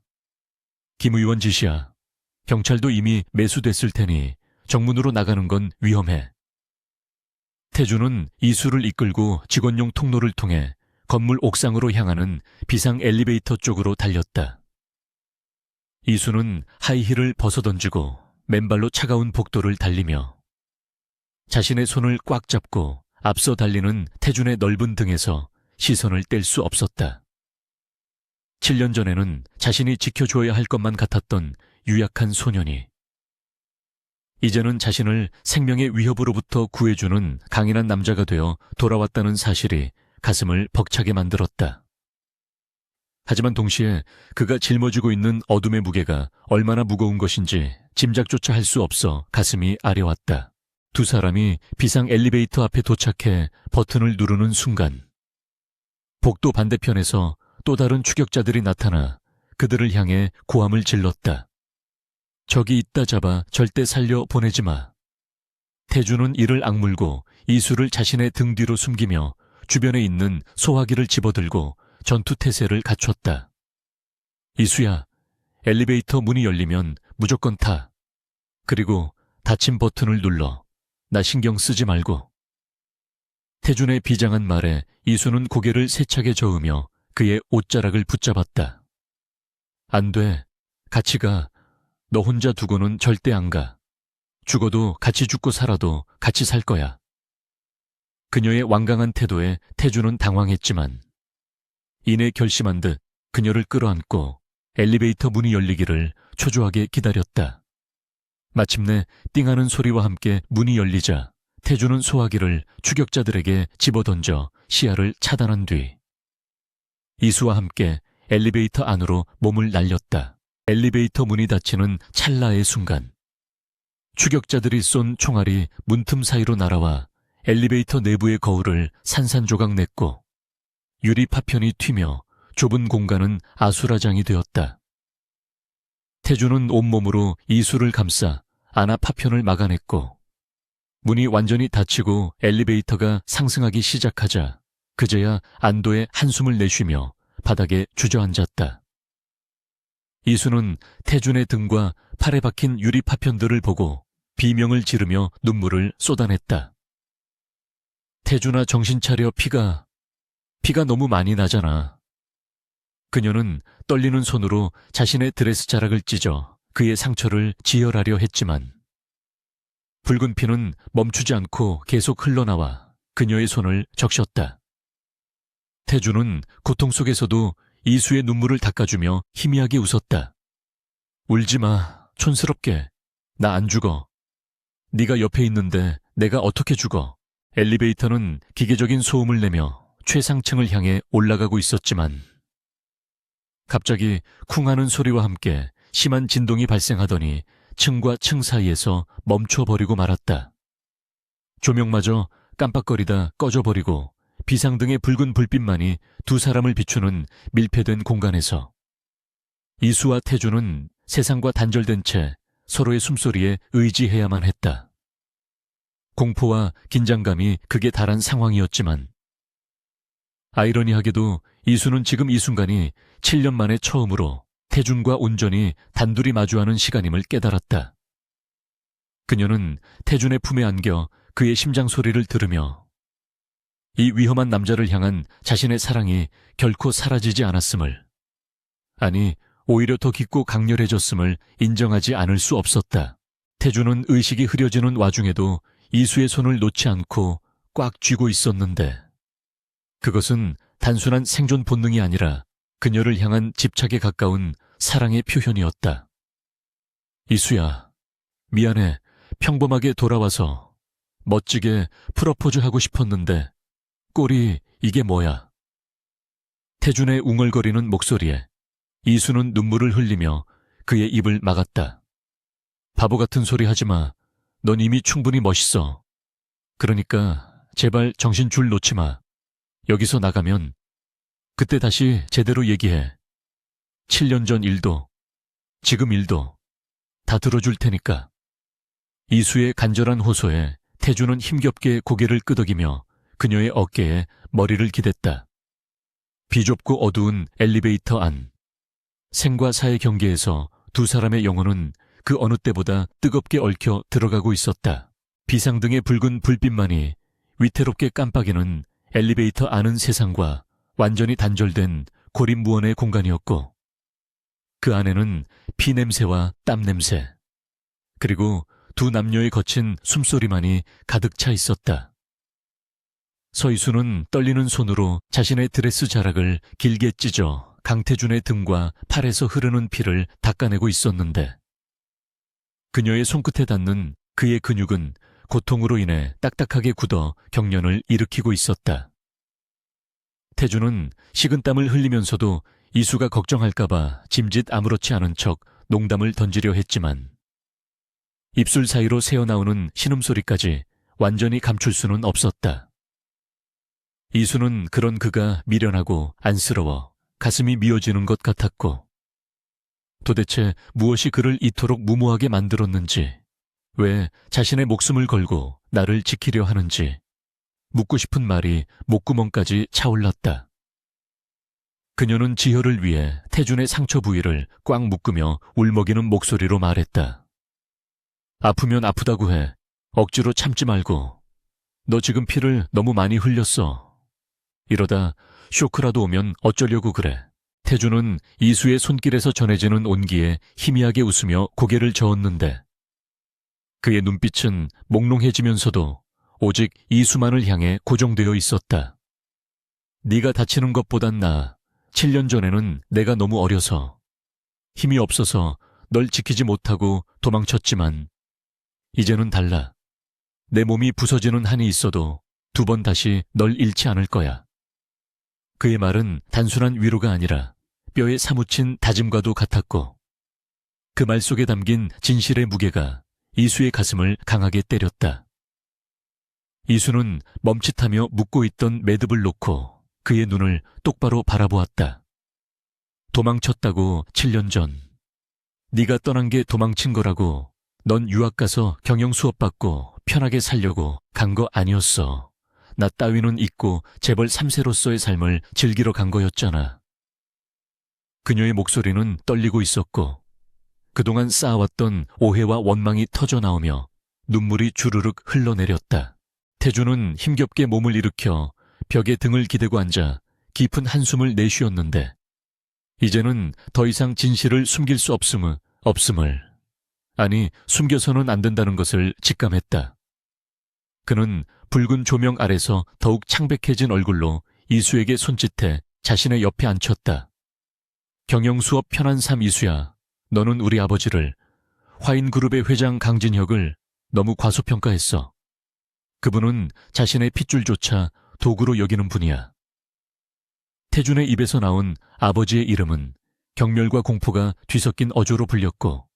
김 의원 지시야. 경찰도 이미 매수됐을 테니 정문으로 나가는 건 위험해. 태준은 이수를 이끌고 직원용 통로를 통해 건물 옥상으로 향하는 비상 엘리베이터 쪽으로 달렸다. 이수는 하이힐을 벗어던지고 맨발로 차가운 복도를 달리며 자신의 손을 꽉 잡고 앞서 달리는 태준의 넓은 등에서 시선을 뗄 수 없었다. 7년 전에는 자신이 지켜줘야 할 것만 같았던 유약한 소년이 이제는 자신을 생명의 위협으로부터 구해주는 강인한 남자가 되어 돌아왔다는 사실이 가슴을 벅차게 만들었다. 하지만 동시에 그가 짊어지고 있는 어둠의 무게가 얼마나 무거운 것인지 짐작조차 할 수 없어 가슴이 아려왔다. 두 사람이 비상 엘리베이터 앞에 도착해 버튼을 누르는 순간 복도 반대편에서 또 다른 추격자들이 나타나 그들을 향해 고함을 질렀다. 저기 있다 잡아 절대 살려 보내지 마. 태준은 이를 악물고 이수를 자신의 등 뒤로 숨기며 주변에 있는 소화기를 집어들고 전투태세를 갖췄다. 이수야, 엘리베이터 문이 열리면 무조건 타. 그리고 닫힌 버튼을 눌러. 나 신경 쓰지 말고. 태준의 비장한 말에 이수는 고개를 세차게 저으며 그의 옷자락을 붙잡았다. 안 돼. 같이 가. 너 혼자 두고는 절대 안 가. 죽어도 같이 죽고 살아도 같이 살 거야. 그녀의 완강한 태도에 태준은 당황했지만 이내 결심한 듯 그녀를 끌어안고 엘리베이터 문이 열리기를 초조하게 기다렸다. 마침내 띵하는 소리와 함께 문이 열리자 태준은 소화기를 추격자들에게 집어던져 시야를 차단한 뒤 이수와 함께 엘리베이터 안으로 몸을 날렸다. 엘리베이터 문이 닫히는 찰나의 순간 추격자들이 쏜 총알이 문틈 사이로 날아와 엘리베이터 내부의 거울을 산산조각 냈고 유리 파편이 튀며 좁은 공간은 아수라장이 되었다. 태준은 온몸으로 이수를 감싸 안아 파편을 막아냈고 문이 완전히 닫히고 엘리베이터가 상승하기 시작하자 그제야 안도의 한숨을 내쉬며 바닥에 주저앉았다. 이수는 태준의 등과 팔에 박힌 유리 파편들을 보고 비명을 지르며 눈물을 쏟아냈다. 태준아, 정신 차려. 피가 너무 많이 나잖아. 그녀는 떨리는 손으로 자신의 드레스 자락을 찢어 그의 상처를 지혈하려 했지만 붉은 피는 멈추지 않고 계속 흘러나와 그녀의 손을 적셨다. 태주는 고통 속에서도 이수의 눈물을 닦아주며 희미하게 웃었다. 울지 마, 촌스럽게. 나 안 죽어. 네가 옆에 있는데 내가 어떻게 죽어. 엘리베이터는 기계적인 소음을 내며 최상층을 향해 올라가고 있었지만 갑자기 쿵 하는 소리와 함께 심한 진동이 발생하더니 층과 층 사이에서 멈춰버리고 말았다. 조명마저 깜빡거리다 꺼져버리고 비상등의 붉은 불빛만이 두 사람을 비추는 밀폐된 공간에서 이수와 태주는 세상과 단절된 채 서로의 숨소리에 의지해야만 했다. 공포와 긴장감이 극에 달한 상황이었지만 아이러니하게도 이수는 지금 이 순간이 7년 만에 처음으로 태준과 온전히 단둘이 마주하는 시간임을 깨달았다. 그녀는 태준의 품에 안겨 그의 심장 소리를 들으며 이 위험한 남자를 향한 자신의 사랑이 결코 사라지지 않았음을, 아니 오히려 더 깊고 강렬해졌음을 인정하지 않을 수 없었다. 태준은 의식이 흐려지는 와중에도 이수의 손을 놓지 않고 꽉 쥐고 있었는데 그것은 단순한 생존 본능이 아니라 그녀를 향한 집착에 가까운 사랑의 표현이었다. 이수야, 미안해. 평범하게 돌아와서 멋지게 프러포즈하고 싶었는데 꼴이 이게 뭐야. 태준의 웅얼거리는 목소리에 이수는 눈물을 흘리며 그의 입을 막았다. 바보 같은 소리 하지 마. 넌 이미 충분히 멋있어. 그러니까 제발 정신 줄 놓지 마. 여기서 나가면 그때 다시 제대로 얘기해. 7년 전 일도 지금 일도 다 들어줄 테니까. 이수의 간절한 호소에 태주는 힘겹게 고개를 끄덕이며 그녀의 어깨에 머리를 기댔다. 비좁고 어두운 엘리베이터 안. 생과 사의 경계에서 두 사람의 영혼은 그 어느 때보다 뜨겁게 얽혀 들어가고 있었다. 비상등의 붉은 불빛만이 위태롭게 깜빡이는 엘리베이터 안은 세상과 완전히 단절된 고립무원의 공간이었고 그 안에는 피냄새와 땀냄새 그리고 두 남녀의 거친 숨소리만이 가득 차 있었다. 서이수는 떨리는 손으로 자신의 드레스 자락을 길게 찢어 강태준의 등과 팔에서 흐르는 피를 닦아내고 있었는데 그녀의 손끝에 닿는 그의 근육은 고통으로 인해 딱딱하게 굳어 경련을 일으키고 있었다. 태준은 식은땀을 흘리면서도 이수가 걱정할까봐 짐짓 아무렇지 않은 척 농담을 던지려 했지만 입술 사이로 새어나오는 신음소리까지 완전히 감출 수는 없었다. 이수는 그런 그가 미련하고 안쓰러워 가슴이 미어지는 것 같았고 도대체 무엇이 그를 이토록 무모하게 만들었는지, 왜 자신의 목숨을 걸고 나를 지키려 하는지 묻고 싶은 말이 목구멍까지 차올랐다. 그녀는 지혈을 위해 태준의 상처 부위를 꽉 묶으며 울먹이는 목소리로 말했다. 아프면 아프다고 해. 억지로 참지 말고. 너 지금 피를 너무 많이 흘렸어. 이러다 쇼크라도 오면 어쩌려고 그래. 태준은 이수의 손길에서 전해지는 온기에 희미하게 웃으며 고개를 저었는데 그의 눈빛은 몽롱해지면서도 오직 이수만을 향해 고정되어 있었다. 네가 다치는 것보단 나아. 7년 전에는 내가 너무 어려서 힘이 없어서 널 지키지 못하고 도망쳤지만 이제는 달라. 내 몸이 부서지는 한이 있어도 두 번 다시 널 잃지 않을 거야. 그의 말은 단순한 위로가 아니라 뼈에 사무친 다짐과도 같았고 그 말 속에 담긴 진실의 무게가 이수의 가슴을 강하게 때렸다. 이수는 멈칫하며 묻고 있던 매듭을 놓고 그의 눈을 똑바로 바라보았다. 도망쳤다고 7년 전. 네가 떠난 게 도망친 거라고. 넌 유학 가서 경영 수업 받고 편하게 살려고 간 거 아니었어. 나 따위는 잊고 재벌 3세로서의 삶을 즐기러 간 거였잖아. 그녀의 목소리는 떨리고 있었고 그동안 쌓아왔던 오해와 원망이 터져나오며 눈물이 주르륵 흘러내렸다. 태주는 힘겹게 몸을 일으켜 벽에 등을 기대고 앉아 깊은 한숨을 내쉬었는데 이제는 더 이상 진실을 숨길 수 없음을, 아니 숨겨서는 안 된다는 것을 직감했다. 그는 붉은 조명 아래서 더욱 창백해진 얼굴로 이수에게 손짓해 자신의 옆에 앉혔다. 경영수업 편한 삶 이수야, 너는 우리 아버지를, 화인그룹의 회장 강진혁을 너무 과소평가했어. 그분은 자신의 핏줄조차 도구로 여기는 분이야. 태준의 입에서 나온 아버지의 이름은 경멸과 공포가 뒤섞인 어조로 불렸고,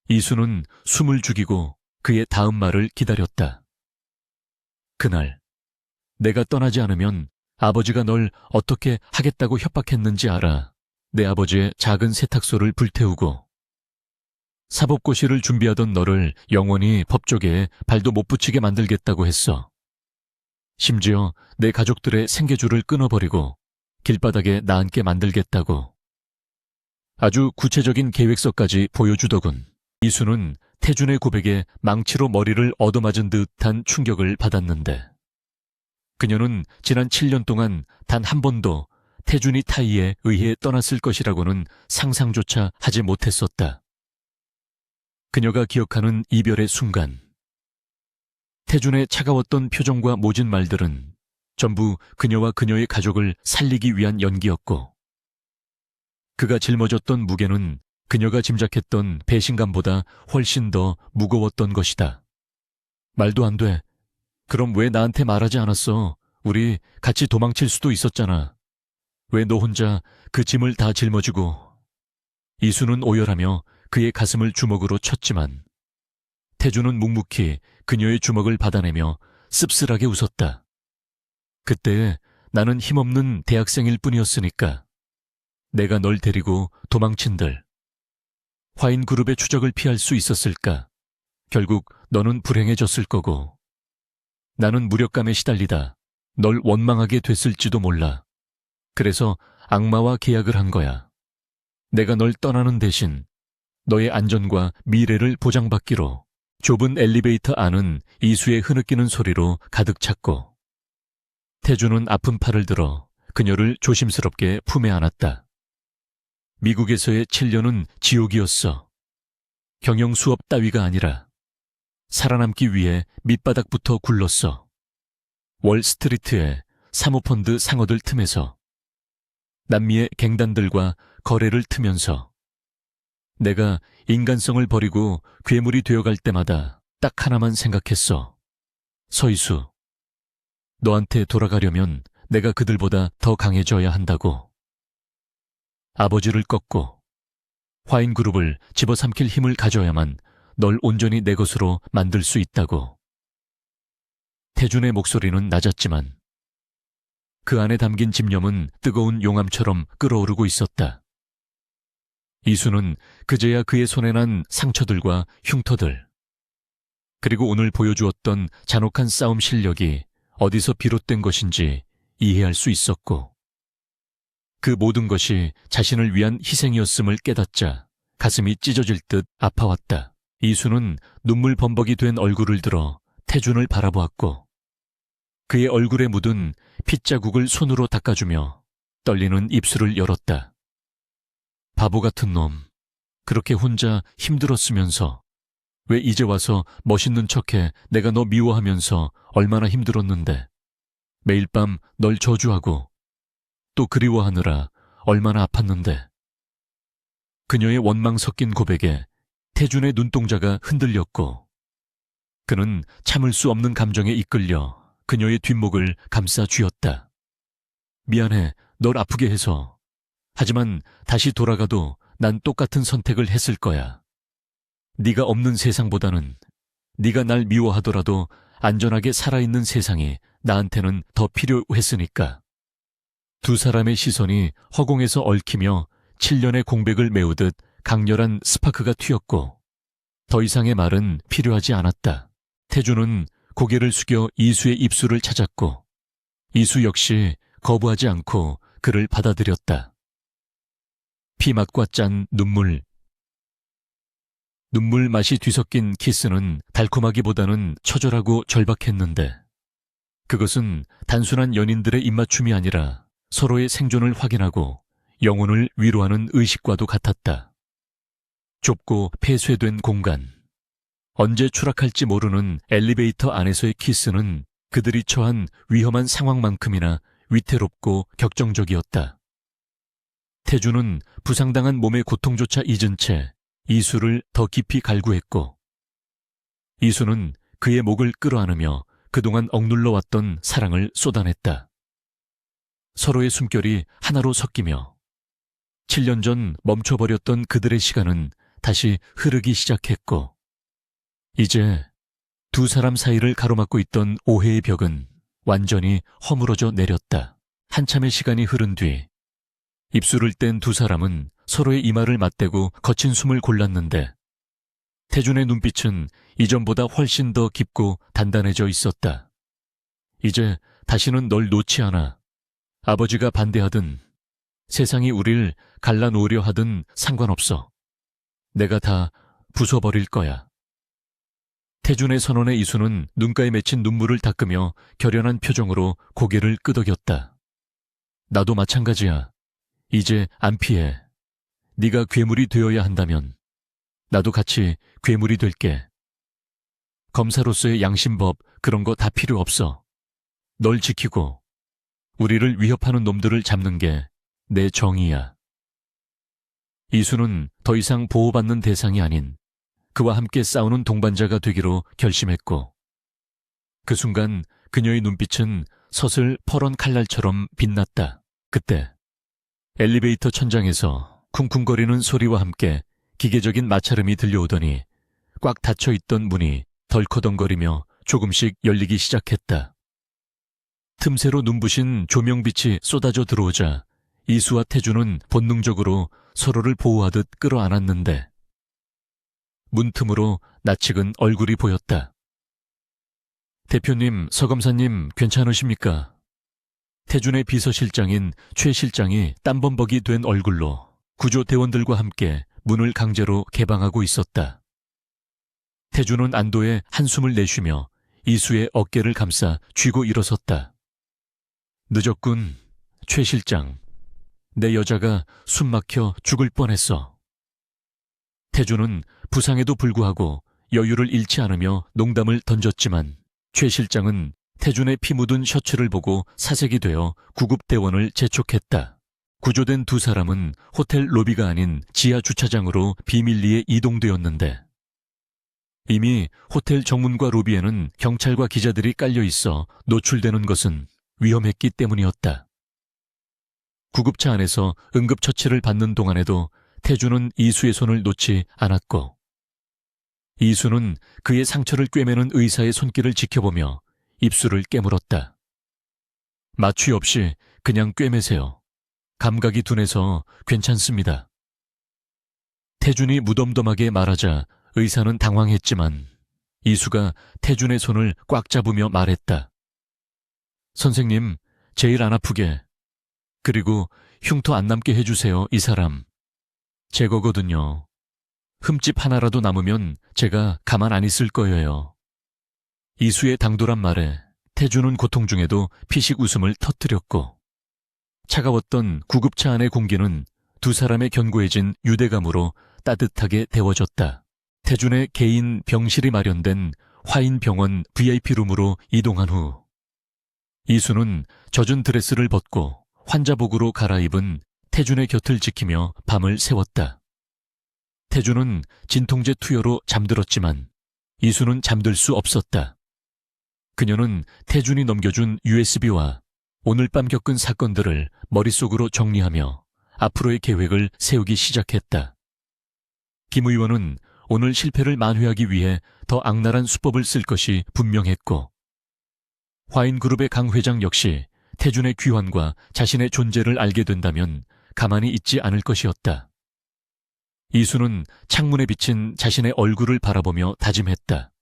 이수는 숨을 죽이고 그의 다음 말을 기다렸다. 그날, 내가 떠나지 않으면 아버지가 널 어떻게 하겠다고 협박했는지 알아. 내 아버지의 작은 세탁소를 불태우고 사법고시를 준비하던 너를 영원히 법조계에 발도 못 붙이게 만들겠다고 했어. 심지어 내 가족들의 생계줄을 끊어버리고 길바닥에 나앉게 만들겠다고. 아주 구체적인 계획서까지 보여주더군. 이수는 태준의 고백에 망치로 머리를 얻어맞은 듯한 충격을 받았는데, 그녀는 지난 7년 동안 단 한 번도 태준이 타이에 의해 떠났을 것이라고는 상상조차 하지 못했었다. 그녀가 기억하는 이별의 순간, 태준의 차가웠던 표정과 모진 말들은 전부 그녀와 그녀의 가족을 살리기 위한 연기였고, 그가 짊어졌던 무게는 그녀가 짐작했던 배신감보다 훨씬 더 무거웠던 것이다. 말도 안 돼. 그럼 왜 나한테 말하지 않았어? 우리 같이 도망칠 수도 있었잖아. 왜 너 혼자 그 짐을 다 짊어지고. 이수는 오열하며 그의 가슴을 주먹으로 쳤지만 태준은 묵묵히 그녀의 주먹을 받아내며 씁쓸하게 웃었다. 그때 나는 힘없는 대학생일 뿐이었으니까. 내가 널 데리고 도망친들 화인그룹의 추적을 피할 수 있었을까? 결국 너는 불행해졌을 거고, 나는 무력감에 시달리다 널 원망하게 됐을지도 몰라. 그래서 악마와 계약을 한 거야. 내가 널 떠나는 대신 너의 안전과 미래를 보장받기로. 좁은 엘리베이터 안은 이수의 흐느끼는 소리로 가득 찼고, 태준은 아픈 팔을 들어 그녀를 조심스럽게 품에 안았다. 미국에서의 7년은 지옥이었어. 경영 수업 따위가 아니라 살아남기 위해 밑바닥부터 굴렀어. 월스트리트의 사모펀드 상어들 틈에서, 남미의 갱단들과 거래를 트면서. 내가 인간성을 버리고 괴물이 되어갈 때마다 딱 하나만 생각했어. 서이수, 너한테 돌아가려면 내가 그들보다 더 강해져야 한다고. 아버지를 꺾고 화인그룹을 집어삼킬 힘을 가져야만 널 온전히 내 것으로 만들 수 있다고. 태준의 목소리는 낮았지만 그 안에 담긴 집념은 뜨거운 용암처럼 끓어오르고 있었다. 이수는 그제야 그의 손에 난 상처들과 흉터들, 그리고 오늘 보여주었던 잔혹한 싸움 실력이 어디서 비롯된 것인지 이해할 수 있었고, 그 모든 것이 자신을 위한 희생이었음을 깨닫자 가슴이 찢어질 듯 아파왔다. 이수는 눈물 범벅이 된 얼굴을 들어 태준을 바라보았고, 그의 얼굴에 묻은 핏자국을 손으로 닦아주며 떨리는 입술을 열었다. 바보 같은 놈, 그렇게 혼자 힘들었으면서 왜 이제 와서 멋있는 척해. 내가 너 미워하면서 얼마나 힘들었는데. 매일 밤 널 저주하고 또 그리워하느라 얼마나 아팠는데. 그녀의 원망 섞인 고백에 태준의 눈동자가 흔들렸고, 그는 참을 수 없는 감정에 이끌려 그녀의 뒷목을 감싸 쥐었다. 미안해, 널 아프게 해서. 하지만 다시 돌아가도 난 똑같은 선택을 했을 거야. 네가 없는 세상보다는 네가 날 미워하더라도 안전하게 살아있는 세상이 나한테는 더 필요했으니까. 두 사람의 시선이 허공에서 얽히며 7년의 공백을 메우듯 강렬한 스파크가 튀었고, 더 이상의 말은 필요하지 않았다. 태준은 고개를 숙여 이수의 입술을 찾았고, 이수 역시 거부하지 않고 그를 받아들였다. 피맛과 짠 눈물 맛이 뒤섞인 키스는 달콤하기보다는 처절하고 절박했는데, 그것은 단순한 연인들의 입맞춤이 아니라 서로의 생존을 확인하고 영혼을 위로하는 의식과도 같았다. 좁고 폐쇄된 공간, 언제 추락할지 모르는 엘리베이터 안에서의 키스는 그들이 처한 위험한 상황만큼이나 위태롭고 격정적이었다. 태주는 부상당한 몸의 고통조차 잊은 채 이수를 더 깊이 갈구했고, 이수는 그의 목을 끌어안으며 그동안 억눌러 왔던 사랑을 쏟아냈다. 서로의 숨결이 하나로 섞이며 7년 전 멈춰버렸던 그들의 시간은 다시 흐르기 시작했고, 이제 두 사람 사이를 가로막고 있던 오해의 벽은 완전히 허물어져 내렸다. 한참의 시간이 흐른 뒤 입술을 뗀 두 사람은 서로의 이마를 맞대고 거친 숨을 골랐는데, 태준의 눈빛은 이전보다 훨씬 더 깊고 단단해져 있었다. 이제 다시는 널 놓지 않아. 아버지가 반대하든 세상이 우릴 갈라놓으려 하든 상관없어. 내가 다 부숴버릴 거야. 태준의 선언에 이수는 눈가에 맺힌 눈물을 닦으며 결연한 표정으로 고개를 끄덕였다. 나도 마찬가지야. 이제 안 피해. 네가 괴물이 되어야 한다면 나도 같이 괴물이 될게. 검사로서의 양심법 그런 거 다 필요 없어. 널 지키고 우리를 위협하는 놈들을 잡는 게 내 정의야. 이수는 더 이상 보호받는 대상이 아닌 그와 함께 싸우는 동반자가 되기로 결심했고, 그 순간 그녀의 눈빛은 서슬 퍼런 칼날처럼 빛났다. 그때 엘리베이터 천장에서 쿵쿵거리는 소리와 함께 기계적인 마찰음이 들려오더니 꽉 닫혀있던 문이 덜커덩거리며 조금씩 열리기 시작했다. 틈새로 눈부신 조명빛이 쏟아져 들어오자 이수와 태주는 본능적으로 서로를 보호하듯 끌어안았는데, 문틈으로 낯익은 얼굴이 보였다. 대표님, 서검사님 괜찮으십니까? 태준의 비서실장인 최 실장이 땀범벅이 된 얼굴로 구조대원들과 함께 문을 강제로 개방하고 있었다. 태준은 안도의 한숨을 내쉬며 이수의 어깨를 감싸 쥐고 일어섰다. 늦었군, 최 실장. 내 여자가 숨 막혀 죽을 뻔했어. 태준은 부상에도 불구하고 여유를 잃지 않으며 농담을 던졌지만, 최 실장은 태준의 피 묻은 셔츠를 보고 사색이 되어 구급대원을 재촉했다. 구조된 두 사람은 호텔 로비가 아닌 지하 주차장으로 비밀리에 이동되었는데, 이미 호텔 정문과 로비에는 경찰과 기자들이 깔려 있어 노출되는 것은 위험했기 때문이었다. 구급차 안에서 응급처치를 받는 동안에도 태주는 이수의 손을 놓지 않았고, 이수는 그의 상처를 꿰매는 의사의 손길을 지켜보며 입술을 깨물었다. 마취 없이 그냥 꿰매세요. 감각이 둔해서 괜찮습니다. 태준이 무덤덤하게 말하자 의사는 당황했지만 이수가 태준의 손을 꽉 잡으며 말했다. 선생님, 제일 안 아프게, 그리고 흉터 안 남게 해주세요. 이 사람 제 거거든요. 흠집 하나라도 남으면 제가 가만 안 있을 거예요. 이수의 당돌한 말에 태주는 고통 중에도 피식 웃음을 터뜨렸고, 차가웠던 구급차 안의 공기는 두 사람의 견고해진 유대감으로 따뜻하게 데워졌다. 태준의 개인 병실이 마련된 화인병원 VIP룸으로 이동한 후 이수는 젖은 드레스를 벗고 환자복으로 갈아입은 태준의 곁을 지키며 밤을 새웠다. 태준은 진통제 투여로 잠들었지만 이수는 잠들 수 없었다. 그녀는 태준이 넘겨준 USB와 오늘 밤 겪은 사건들을 머릿속으로 정리하며 앞으로의 계획을 세우기 시작했다. 김 의원은 오늘 실패를 만회하기 위해 더 악랄한 수법을 쓸 것이 분명했고, 화인그룹의 강 회장 역시 태준의 귀환과 자신의 존재를 알게 된다면 가만히 있지 않을 것이었다. 이수는 창문에 비친 자신의 얼굴을 바라보며 다짐했다.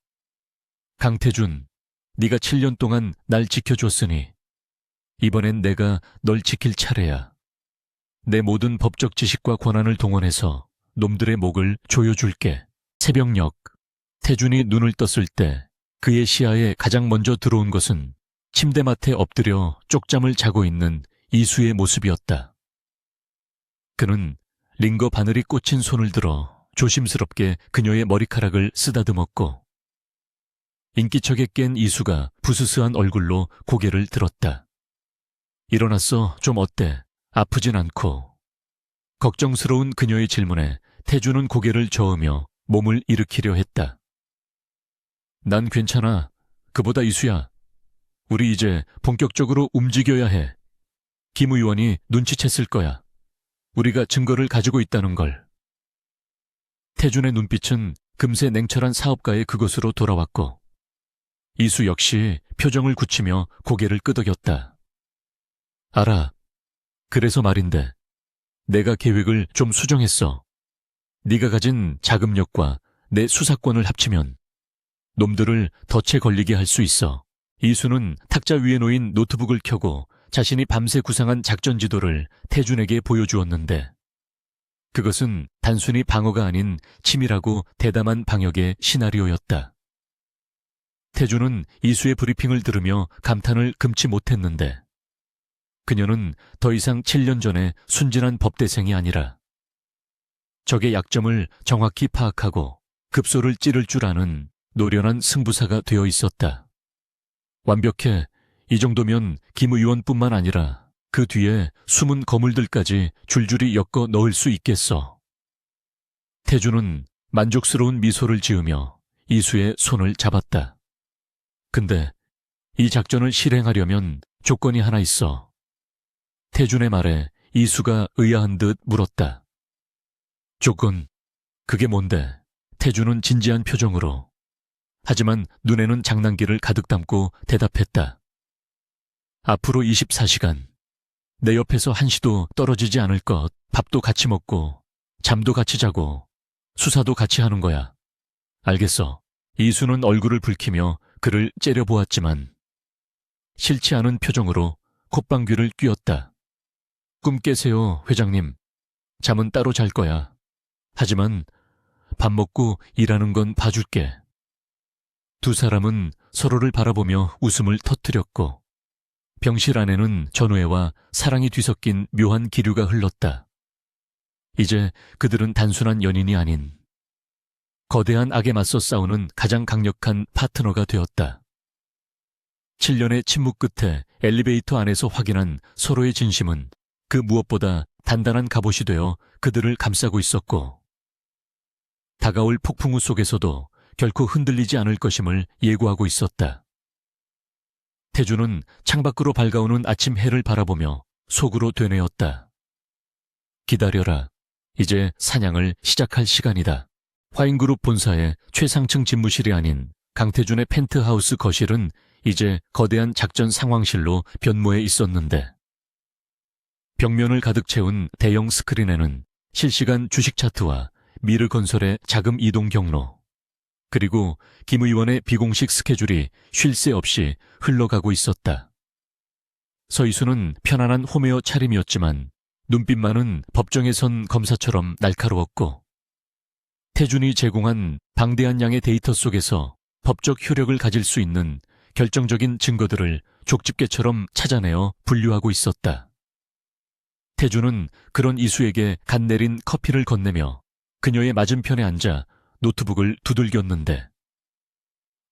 강태준, 네가 7년 동안 날 지켜줬으니 이번엔 내가 널 지킬 차례야. 내 모든 법적 지식과 권한을 동원해서 놈들의 목을 조여줄게. 새벽녘, 태준이 눈을 떴을 때 그의 시야에 가장 먼저 들어온 것은 침대맡에 엎드려 쪽잠을 자고 있는 이수의 모습이었다. 그는 링거 바늘이 꽂힌 손을 들어 조심스럽게 그녀의 머리카락을 쓰다듬었고, 인기척에 깬 이수가 부스스한 얼굴로 고개를 들었다. 일어났어, 좀 어때? 아프진 않고. 걱정스러운 그녀의 질문에 태주는 고개를 저으며 몸을 일으키려 했다. 난 괜찮아. 그보다 이수야. 우리 이제 본격적으로 움직여야 해. 김 의원이 눈치챘을 거야. 우리가 증거를 가지고 있다는 걸. 태준의 눈빛은 금세 냉철한 사업가의 그곳으로 돌아왔고 이수 역시 표정을 굳히며 고개를 끄덕였다. 알아. 그래서 말인데 내가 계획을 좀 수정했어. 네가 가진 자금력과 내 수사권을 합치면 놈들을 덫에 걸리게 할 수 있어. 이수는 탁자 위에 놓인 노트북을 켜고 자신이 밤새 구상한 작전 지도를 태준에게 보여주었는데 그것은 단순히 방어가 아닌 치밀하고 대담한 방역의 시나리오였다. 태준은 이수의 브리핑을 들으며 감탄을 금치 못했는데 그녀는 더 이상 7년 전의 순진한 법대생이 아니라 적의 약점을 정확히 파악하고 급소를 찌를 줄 아는 노련한 승부사가 되어 있었다. 완벽해. 이 정도면 김 의원뿐만 아니라 그 뒤에 숨은 거물들까지 줄줄이 엮어 넣을 수 있겠어. 태준은 만족스러운 미소를 지으며 이수의 손을 잡았다. 근데 이 작전을 실행하려면 조건이 하나 있어. 태준의 말에 이수가 의아한 듯 물었다. 조건, 그게 뭔데? 태준은 진지한 표정으로 하지만 눈에는 장난기를 가득 담고 대답했다. 앞으로 24시간 내 옆에서 한시도 떨어지지 않을 것, 밥도 같이 먹고 잠도 같이 자고 수사도 같이 하는 거야. 알겠어. 이수는 얼굴을 붉히며 그를 째려보았지만 싫지 않은 표정으로 콧방귀를 뀌었다. 꿈 깨세요, 회장님. 잠은 따로 잘 거야. 하지만 밥 먹고 일하는 건 봐줄게. 두 사람은 서로를 바라보며 웃음을 터뜨렸고 병실 안에는 전우애와 사랑이 뒤섞인 묘한 기류가 흘렀다. 이제 그들은 단순한 연인이 아닌 거대한 악에 맞서 싸우는 가장 강력한 파트너가 되었다. 7년의 침묵 끝에 엘리베이터 안에서 확인한 서로의 진심은 그 무엇보다 단단한 갑옷이 되어 그들을 감싸고 있었고 다가올 폭풍우 속에서도 결코 흔들리지 않을 것임을 예고하고 있었다. 태준은 창밖으로 밝아오는 아침 해를 바라보며 속으로 되뇌었다. 기다려라. 이제 사냥을 시작할 시간이다. 화인그룹 본사의 최상층 집무실이 아닌 강태준의 펜트하우스 거실은 이제 거대한 작전 상황실로 변모해 있었는데 벽면을 가득 채운 대형 스크린에는 실시간 주식 차트와 미르건설의 자금 이동 경로 그리고 김 의원의 비공식 스케줄이 쉴 새 없이 흘러가고 있었다. 서이수는 편안한 홈웨어 차림이었지만 눈빛만은 법정에 선 검사처럼 날카로웠고 태준이 제공한 방대한 양의 데이터 속에서 법적 효력을 가질 수 있는 결정적인 증거들을 족집게처럼 찾아내어 분류하고 있었다. 태준은 그런 이수에게 갓 내린 커피를 건네며 그녀의 맞은편에 앉아 노트북을 두들겼는데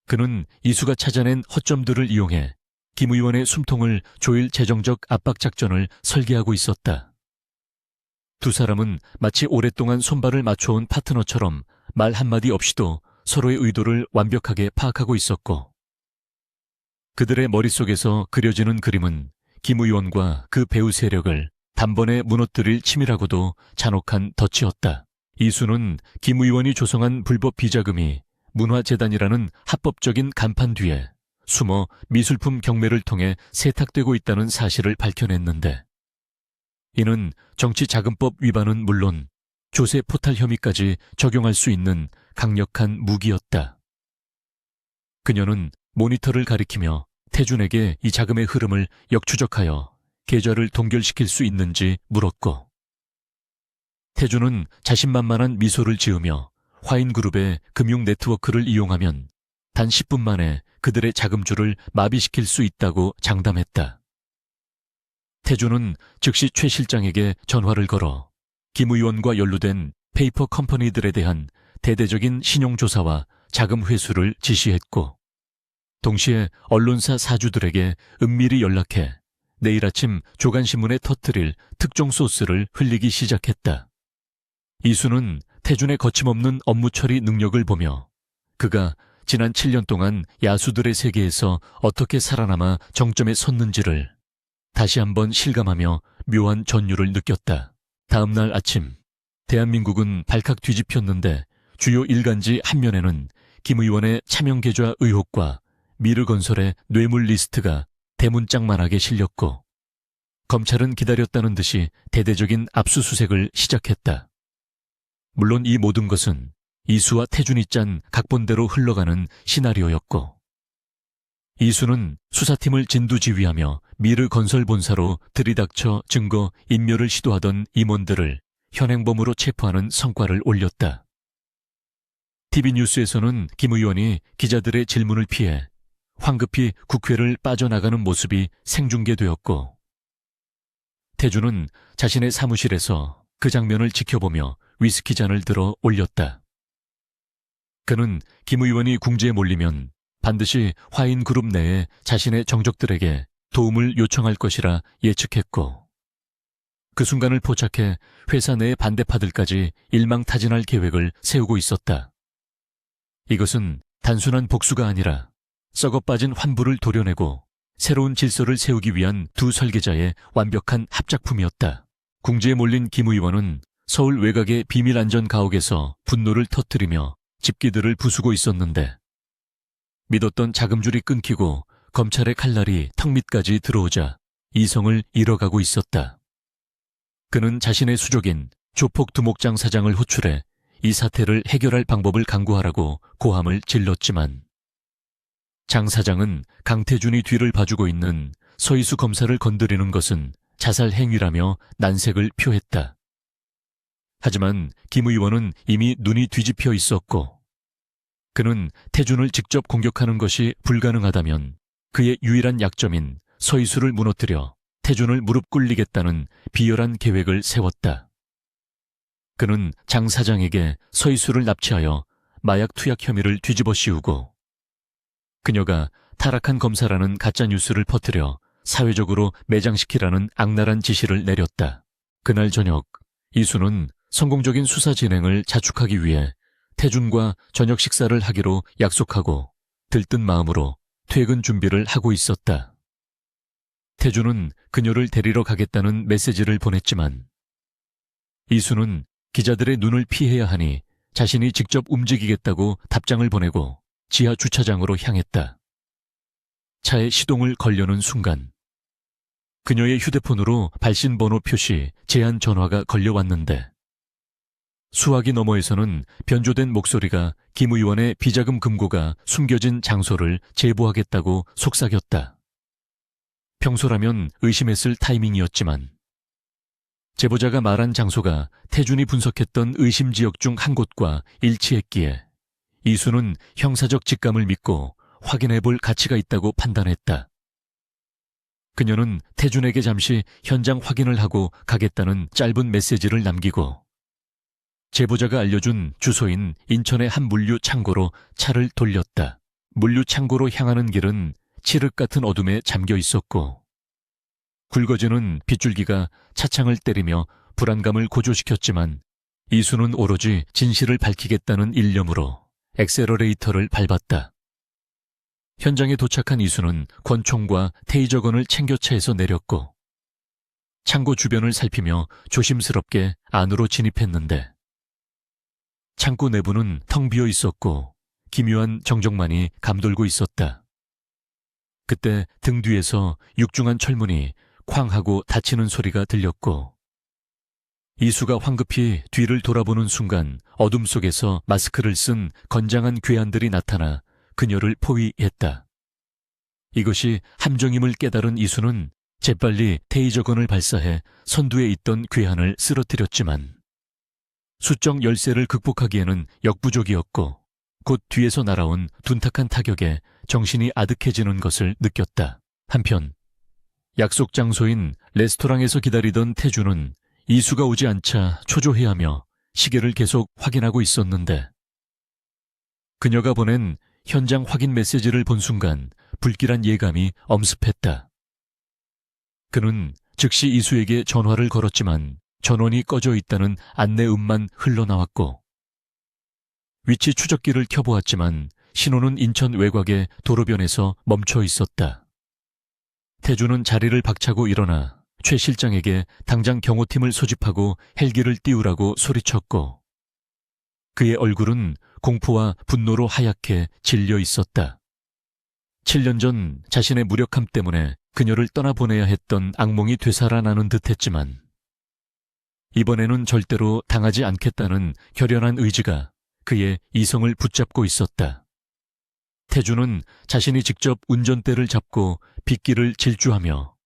그는 이수가 찾아낸 허점들을 이용해 김 의원의 숨통을 조일 재정적 압박 작전을 설계하고 있었다. 두 사람은 마치 오랫동안 손발을 맞춰온 파트너처럼 말 한마디 없이도 서로의 의도를 완벽하게 파악하고 있었고 그들의 머릿속에서 그려지는 그림은 김 의원과 그 배후 세력을 단번에 무너뜨릴 치밀하고도 잔혹한 덫이었다. 이수는 김 의원이 조성한 불법 비자금이 문화재단이라는 합법적인 간판 뒤에 숨어 미술품 경매를 통해 세탁되고 있다는 사실을 밝혀냈는데 이는 정치자금법 위반은 물론 조세 포탈 혐의까지 적용할 수 있는 강력한 무기였다. 그녀는 모니터를 가리키며 태준에게 이 자금의 흐름을 역추적하여 계좌를 동결시킬 수 있는지 물었고 태준은 자신만만한 미소를 지으며 화인그룹의 금융 네트워크를 이용하면 단 10분 만에 그들의 자금줄을 마비시킬 수 있다고 장담했다. 태준은 즉시 최 실장에게 전화를 걸어 김 의원과 연루된 페이퍼 컴퍼니들에 대한 대대적인 신용조사와 자금 회수를 지시했고 동시에 언론사 사주들에게 은밀히 연락해 내일 아침 조간신문에 터뜨릴 특종 소스를 흘리기 시작했다. 이수는 태준의 거침없는 업무 처리 능력을 보며 그가 지난 7년 동안 야수들의 세계에서 어떻게 살아남아 정점에 섰는지를 다시 한번 실감하며 묘한 전율을 느꼈다. 다음 날 아침, 대한민국은 발칵 뒤집혔는데 주요 일간지 한 면에는 김 의원의 차명계좌 의혹과 미르건설의 뇌물 리스트가 대문짝만하게 실렸고 검찰은 기다렸다는 듯이 대대적인 압수수색을 시작했다. 물론 이 모든 것은 이수와 태준이 짠 각본대로 흘러가는 시나리오였고 이수는 수사팀을 진두지휘하며 미르건설 본사로 들이닥쳐 증거 인멸을 시도하던 임원들을 현행범으로 체포하는 성과를 올렸다. TV뉴스에서는 김 의원이 기자들의 질문을 피해 황급히 국회를 빠져나가는 모습이 생중계되었고 태준은 자신의 사무실에서 그 장면을 지켜보며 위스키 잔을 들어 올렸다. 그는 김 의원이 궁지에 몰리면 반드시 화인그룹 내에 자신의 정적들에게 도움을 요청할 것이라 예측했고 그 순간을 포착해 회사 내의 반대파들까지 일망타진할 계획을 세우고 있었다. 이것은 단순한 복수가 아니라 썩어빠진 환부를 도려내고 새로운 질서를 세우기 위한 두 설계자의 완벽한 합작품이었다. 궁지에 몰린 김 의원은 서울 외곽의 비밀 안전 가옥에서 분노를 터뜨리며 집기들을 부수고 있었는데 믿었던 자금줄이 끊기고 검찰의 칼날이 턱 밑까지 들어오자 이성을 잃어가고 있었다. 그는 자신의 수족인 조폭 두목장 사장을 호출해 이 사태를 해결할 방법을 강구하라고 고함을 질렀지만 장 사장은 강태준이 뒤를 봐주고 있는 서희수 검사를 건드리는 것은 자살 행위라며 난색을 표했다. 하지만 김 의원은 이미 눈이 뒤집혀 있었고 그는 태준을 직접 공격하는 것이 불가능하다면 그의 유일한 약점인 서희수를 무너뜨려 태준을 무릎 꿇리겠다는 비열한 계획을 세웠다. 그는 장 사장에게 서희수를 납치하여 마약 투약 혐의를 뒤집어 씌우고 그녀가 타락한 검사라는 가짜뉴스를 퍼뜨려 사회적으로 매장시키라는 악랄한 지시를 내렸다. 그날 저녁 이수는 성공적인 수사 진행을 자축하기 위해 태준과 저녁 식사를 하기로 약속하고 들뜬 마음으로 퇴근 준비를 하고 있었다. 태준은 그녀를 데리러 가겠다는 메시지를 보냈지만 이수는 기자들의 눈을 피해야 하니 자신이 직접 움직이겠다고 답장을 보내고 지하 주차장으로 향했다. 차에 시동을 걸려는 순간 그녀의 휴대폰으로 발신번호 표시 제한 전화가 걸려왔는데 수화기 너머에서는 변조된 목소리가 김 의원의 비자금 금고가 숨겨진 장소를 제보하겠다고 속삭였다. 평소라면 의심했을 타이밍이었지만 제보자가 말한 장소가 태준이 분석했던 의심 지역 중 한 곳과 일치했기에 이수는 형사적 직감을 믿고 확인해 볼 가치가 있다고 판단했다. 그녀는 태준에게 잠시 현장 확인을 하고 가겠다는 짧은 메시지를 남기고 제보자가 알려준 주소인 인천의 한 물류 창고로 차를 돌렸다. 물류 창고로 향하는 길은 칠흑 같은 어둠에 잠겨 있었고 굵어지는 빗줄기가 차창을 때리며 불안감을 고조시켰지만 이수는 오로지 진실을 밝히겠다는 일념으로 엑셀러레이터를 밟았다. 현장에 도착한 이수는 권총과 테이저건을 챙겨 차에서 내렸고 창고 주변을 살피며 조심스럽게 안으로 진입했는데 창고 내부는 텅 비어 있었고 기묘한 정적만이 감돌고 있었다. 그때 등 뒤에서 육중한 철문이 쾅 하고 닫히는 소리가 들렸고 이수가 황급히 뒤를 돌아보는 순간 어둠 속에서 마스크를 쓴 건장한 괴한들이 나타나 그녀를 포위했다. 이것이 함정임을 깨달은 이수는 재빨리 테이저건을 발사해 선두에 있던 괴한을 쓰러뜨렸지만 수적 열세를 극복하기에는 역부족이었고 곧 뒤에서 날아온 둔탁한 타격에 정신이 아득해지는 것을 느꼈다. 한편 약속 장소인 레스토랑에서 기다리던 태준은 이수가 오지 않자 초조해하며 시계를 계속 확인하고 있었는데 그녀가 보낸 현장 확인 메시지를 본 순간 불길한 예감이 엄습했다. 그는 즉시 이수에게 전화를 걸었지만 전원이 꺼져 있다는 안내음만 흘러나왔고, 위치 추적기를 켜보았지만 신호는 인천 외곽의 도로변에서 멈춰 있었다. 태주는 자리를 박차고 일어나 최 실장에게 당장 경호팀을 소집하고 헬기를 띄우라고 소리쳤고, 그의 얼굴은 공포와 분노로 하얗게 질려 있었다. 7년 전 자신의 무력함 때문에 그녀를 떠나보내야 했던 악몽이 되살아나는 듯했지만, 이번에는 절대로 당하지 않겠다는 결연한 의지가 그의 이성을 붙잡고 있었다. 태주는 자신이 직접 운전대를 잡고 빗길을 질주하며,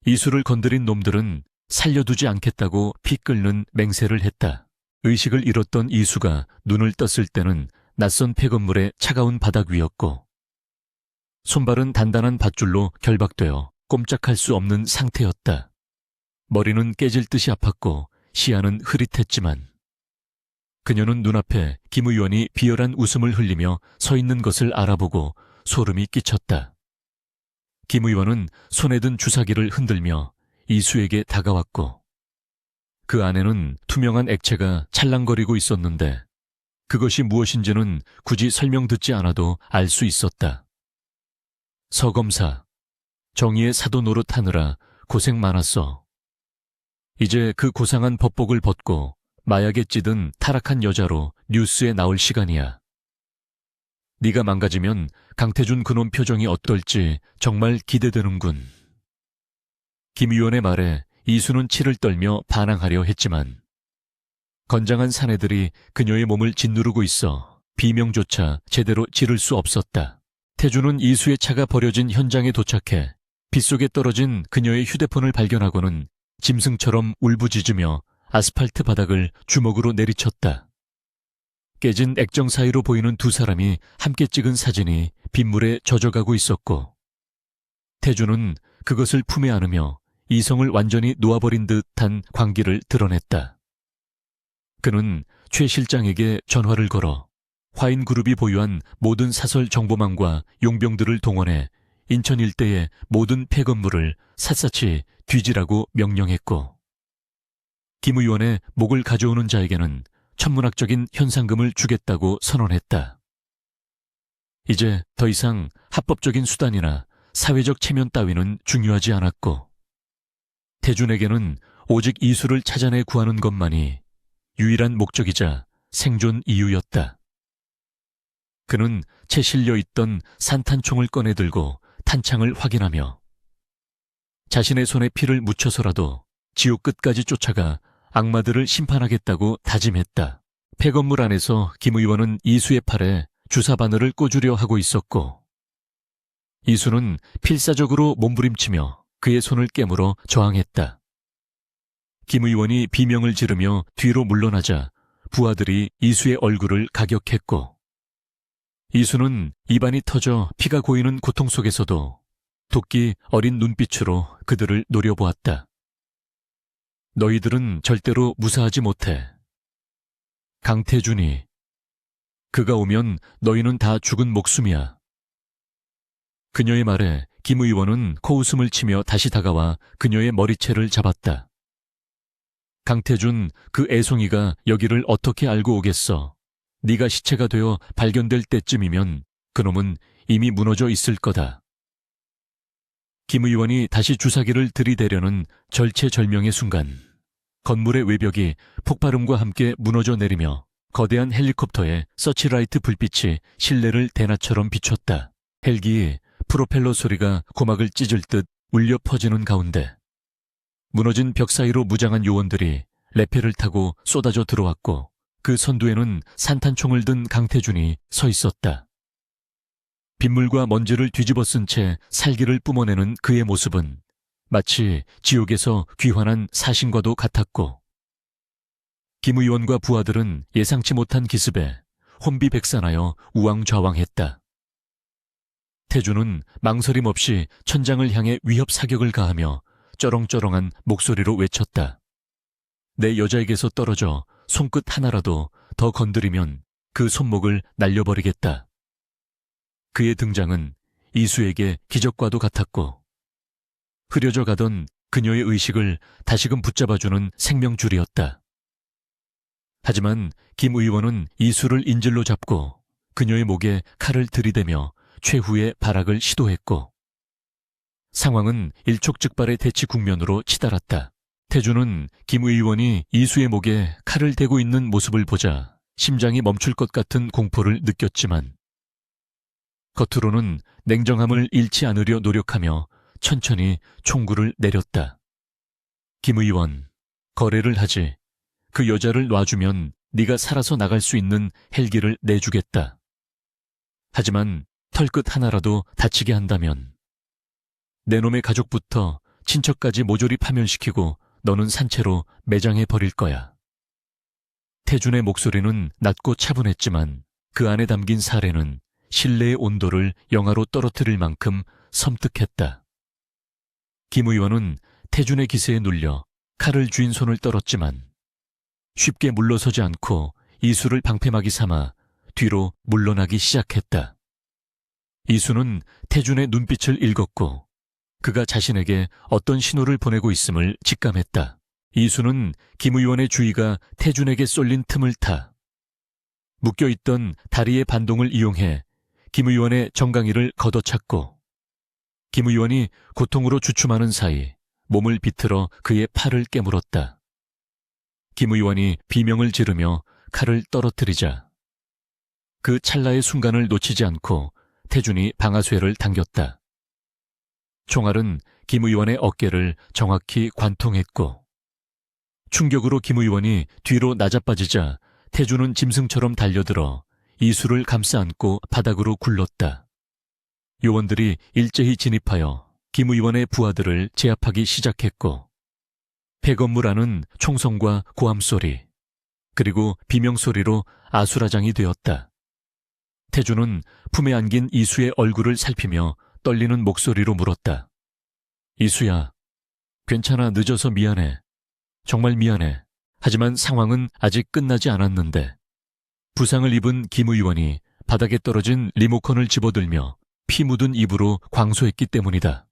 이수를 건드린 놈들은 살려두지 않겠다고 피 끓는 맹세를 했다. 의식을 잃었던 이수가 눈을 떴을 때는 낯선 폐건물의 차가운 바닥 위였고, 손발은 단단한 밧줄로 결박되어 꼼짝할 수 없는 상태였다. 머리는 깨질 듯이 아팠고 시야는 흐릿했지만, 그녀는 눈앞에 김 의원이 비열한 웃음을 흘리며 서 있는 것을 알아보고 소름이 끼쳤다. 김 의원은 손에 든 주사기를 흔들며 이수에게 다가왔고, 그 안에는 투명한 액체가 찰랑거리고 있었는데 그것이 무엇인지는 굳이 설명 듣지 않아도 알 수 있었다. 서 검사, 정의의 사도 노릇하느라 고생 많았어. 이제 그 고상한 법복을 벗고 마약에 찌든 타락한 여자로 뉴스에 나올 시간이야. 네가 망가지면 강태준 그놈 표정이 어떨지 정말 기대되는군. 김 의원의 말에 이수는 치를 떨며 반항하려 했지만, 건장한 사내들이 그녀의 몸을 짓누르고 있어 비명조차 제대로 지를 수 없었다. 태주는 이수의 차가 버려진 현장에 도착해 빗속에 떨어진 그녀의 휴대폰을 발견하고는 짐승처럼 울부짖으며 아스팔트 바닥을 주먹으로 내리쳤다. 깨진 액정 사이로 보이는 두 사람이 함께 찍은 사진이 빗물에 젖어가고 있었고, 태주는 그것을 품에 안으며 이성을 완전히 놓아버린 듯한 광기를 드러냈다. 그는 최 실장에게 전화를 걸어 화인그룹이 보유한 모든 사설 정보망과 용병들을 동원해 인천 일대의 모든 폐건물을 샅샅이 뒤지라고 명령했고, 김 의원의 목을 가져오는 자에게는 천문학적인 현상금을 주겠다고 선언했다. 이제 더 이상 합법적인 수단이나 사회적 체면 따위는 중요하지 않았고, 태준에게는 오직 이수를 찾아내 구하는 것만이 유일한 목적이자 생존 이유였다. 그는 채 실려 있던 산탄총을 꺼내 들고 탄창을 확인하며 자신의 손에 피를 묻혀서라도 지옥 끝까지 쫓아가 악마들을 심판하겠다고 다짐했다. 폐건물 안에서 김 의원은 이수의 팔에 주사 바늘을 꽂으려 하고 있었고, 이수는 필사적으로 몸부림치며 그의 손을 깨물어 저항했다. 김 의원이 비명을 지르며 뒤로 물러나자 부하들이 이수의 얼굴을 가격했고, 이수는 입안이 터져 피가 고이는 고통 속에서도 도끼 어린 눈빛으로 그들을 노려보았다. 너희들은 절대로 무사하지 못해. 강태준이, 그가 오면 너희는 다 죽은 목숨이야. 그녀의 말에 김 의원은 코웃음을 치며 다시 다가와 그녀의 머리채를 잡았다. 강태준, 그 애송이가 여기를 어떻게 알고 오겠어. 네가 시체가 되어 발견될 때쯤이면 그놈은 이미 무너져 있을 거다. 김 의원이 다시 주사기를 들이대려는 절체절명의 순간, 건물의 외벽이 폭발음과 함께 무너져 내리며 거대한 헬리콥터의 서치라이트 불빛이 실내를 대낮처럼 비췄다. 헬기의 프로펠러 소리가 고막을 찢을 듯 울려 퍼지는 가운데 무너진 벽 사이로 무장한 요원들이 레페를 타고 쏟아져 들어왔고, 그 선두에는 산탄총을 든 강태준이 서 있었다. 빗물과 먼지를 뒤집어 쓴 채 살기를 뿜어내는 그의 모습은 마치 지옥에서 귀환한 사신과도 같았고, 김 의원과 부하들은 예상치 못한 기습에 혼비백산하여 우왕좌왕했다. 태주는 망설임 없이 천장을 향해 위협 사격을 가하며 쩌렁쩌렁한 목소리로 외쳤다. 내 여자에게서 떨어져 손끝 하나라도 더 건드리면 그 손목을 날려버리겠다. 그의 등장은 이수에게 기적과도 같았고 흐려져 가던 그녀의 의식을 다시금 붙잡아주는 생명줄이었다. 하지만 김 의원은 이수를 인질로 잡고 그녀의 목에 칼을 들이대며 최후의 발악을 시도했고 상황은 일촉즉발의 대치 국면으로 치달았다. 태주는 김 의원이 이수의 목에 칼을 대고 있는 모습을 보자 심장이 멈출 것 같은 공포를 느꼈지만 겉으로는 냉정함을 잃지 않으려 노력하며 천천히 총구를 내렸다. 김 의원, 거래를 하지. 그 여자를 놔주면 네가 살아서 나갈 수 있는 헬기를 내주겠다. 하지만 털끝 하나라도 다치게 한다면 내 놈의 가족부터 친척까지 모조리 파멸시키고 너는 산채로 매장해 버릴 거야. 태준의 목소리는 낮고 차분했지만 그 안에 담긴 사례는 신뢰의 온도를 영하로 떨어뜨릴 만큼 섬뜩했다. 김 의원은 태준의 기세에 눌려 칼을 쥔 손을 떨었지만 쉽게 물러서지 않고 이수를 방패막이 삼아 뒤로 물러나기 시작했다. 이수는 태준의 눈빛을 읽었고 그가 자신에게 어떤 신호를 보내고 있음을 직감했다. 이수는 김 의원의 주의가 태준에게 쏠린 틈을 타 묶여있던 다리의 반동을 이용해 김 의원의 정강이를 걷어찼고 김 의원이 고통으로 주춤하는 사이 몸을 비틀어 그의 팔을 깨물었다. 김 의원이 비명을 지르며 칼을 떨어뜨리자 그 찰나의 순간을 놓치지 않고 태준이 방아쇠를 당겼다. 총알은 김 의원의 어깨를 정확히 관통했고 충격으로 김 의원이 뒤로 낮아빠지자 태준은 짐승처럼 달려들어 이수를 감싸 안고 바닥으로 굴렀다. 요원들이 일제히 진입하여 김 의원의 부하들을 제압하기 시작했고 폐건물 안은 총성과 고함소리 그리고 비명소리로 아수라장이 되었다. 태준은 품에 안긴 이수의 얼굴을 살피며 떨리는 목소리로 물었다. 이수야, 괜찮아. 늦어서 미안해. 정말 미안해. 하지만 상황은 아직 끝나지 않았는데. 부상을 입은 김 의원이 바닥에 떨어진 리모컨을 집어들며 피 묻은 입으로 광소했기 때문이다.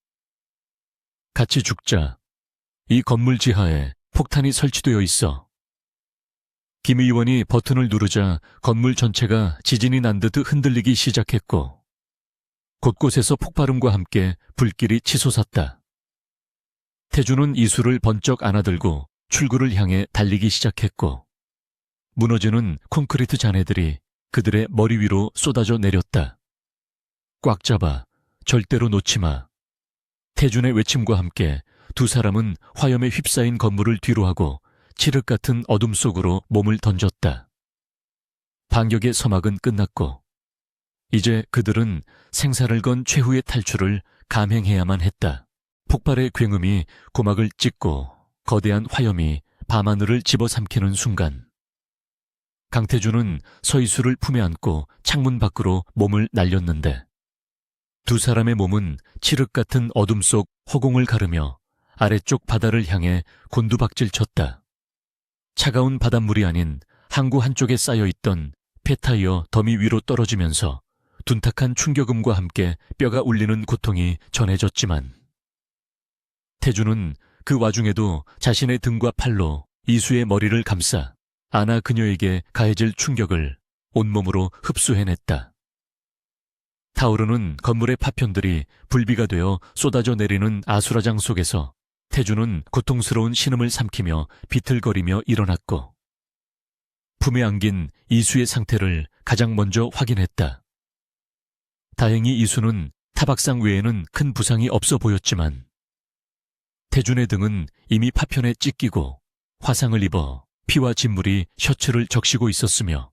같이 죽자. 이 건물 지하에 폭탄이 설치되어 있어. 김 의원이 버튼을 누르자 건물 전체가 지진이 난 듯 흔들리기 시작했고 곳곳에서 폭발음과 함께 불길이 치솟았다. 태준은 이수를 번쩍 안아들고 출구를 향해 달리기 시작했고 무너지는 콘크리트 잔해들이 그들의 머리 위로 쏟아져 내렸다. 꽉 잡아. 절대로 놓지 마. 태준의 외침과 함께 두 사람은 화염에 휩싸인 건물을 뒤로하고 칠흑 같은 어둠 속으로 몸을 던졌다. 반격의 서막은 끝났고 이제 그들은 생사를 건 최후의 탈출을 감행해야만 했다. 폭발의 굉음이 고막을 찢고 거대한 화염이 밤하늘을 집어삼키는 순간 강태준은 서이수를 품에 안고 창문 밖으로 몸을 날렸는데 두 사람의 몸은 칠흑 같은 어둠 속 허공을 가르며 아래쪽 바다를 향해 곤두박질 쳤다. 차가운 바닷물이 아닌 항구 한쪽에 쌓여있던 폐타이어 더미 위로 떨어지면서 둔탁한 충격음과 함께 뼈가 울리는 고통이 전해졌지만 태준은 그 와중에도 자신의 등과 팔로 이수의 머리를 감싸 안아 그녀에게 가해질 충격을 온몸으로 흡수해냈다. 타오르는 건물의 파편들이 불비가 되어 쏟아져 내리는 아수라장 속에서 태준은 고통스러운 신음을 삼키며 비틀거리며 일어났고 품에 안긴 이수의 상태를 가장 먼저 확인했다. 다행히 이수는 타박상 외에는 큰 부상이 없어 보였지만 태준의 등은 이미 파편에 찢기고 화상을 입어 피와 진물이 셔츠를 적시고 있었으며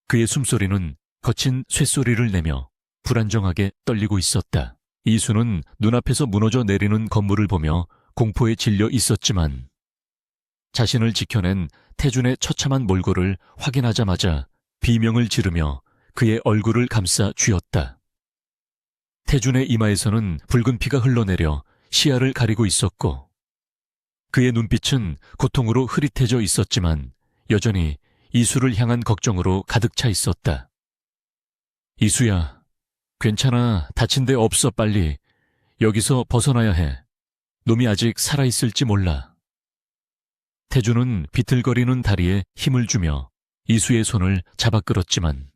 그의 숨소리는 거친 쇳소리를 내며 불안정하게 떨리고 있었다. 이수는 눈앞에서 무너져 내리는 건물을 보며 공포에 질려 있었지만 자신을 지켜낸 태준의 처참한 몰골을 확인하자마자 비명을 지르며 그의 얼굴을 감싸 쥐었다. 태준의 이마에서는 붉은 피가 흘러내려 시야를 가리고 있었고 그의 눈빛은 고통으로 흐릿해져 있었지만 여전히 이수를 향한 걱정으로 가득 차 있었다. 이수야, 괜찮아. 다친 데 없어. 빨리. 여기서 벗어나야 해. 놈이 아직 살아있을지 몰라. 태주는 비틀거리는 다리에 힘을 주며 이수의 손을 잡아 끌었지만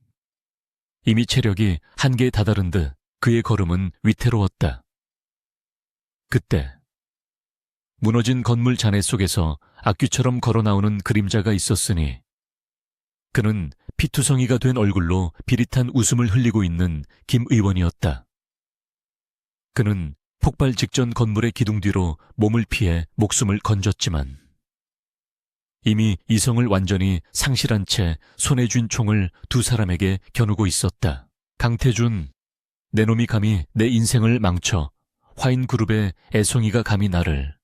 이미 체력이 한계에 다다른 듯 그의 걸음은 위태로웠다. 그때 무너진 건물 잔해 속에서 악귀처럼 걸어나오는 그림자가 있었으니 그는 피투성이가 된 얼굴로 비릿한 웃음을 흘리고 있는 김 의원이었다. 그는 폭발 직전 건물의 기둥 뒤로 몸을 피해 목숨을 건졌지만 이미 이성을 완전히 상실한 채 손에 쥔 총을 두 사람에게 겨누고 있었다. 강태준, 내 놈이 감히 내 인생을 망쳐 화인그룹의 애송이가 감히 나를.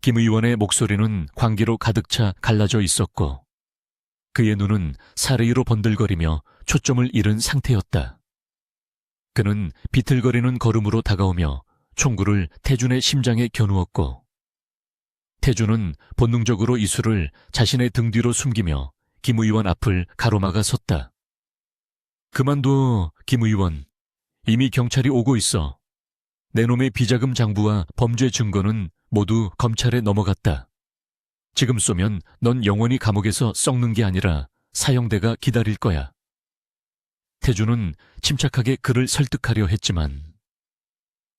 김 의원의 목소리는 광기로 가득 차 갈라져 있었고 그의 눈은 사레이로 번들거리며 초점을 잃은 상태였다. 그는 비틀거리는 걸음으로 다가오며 총구를 태준의 심장에 겨누었고 태준은 본능적으로 이수를 자신의 등 뒤로 숨기며 김 의원 앞을 가로막아 섰다. 그만둬, 김 의원. 이미 경찰이 오고 있어. 내 놈의 비자금 장부와 범죄 증거는 모두 검찰에 넘어갔다. 지금 쏘면 넌 영원히 감옥에서 썩는 게 아니라 사형대가 기다릴 거야. 태준은 침착하게 그를 설득하려 했지만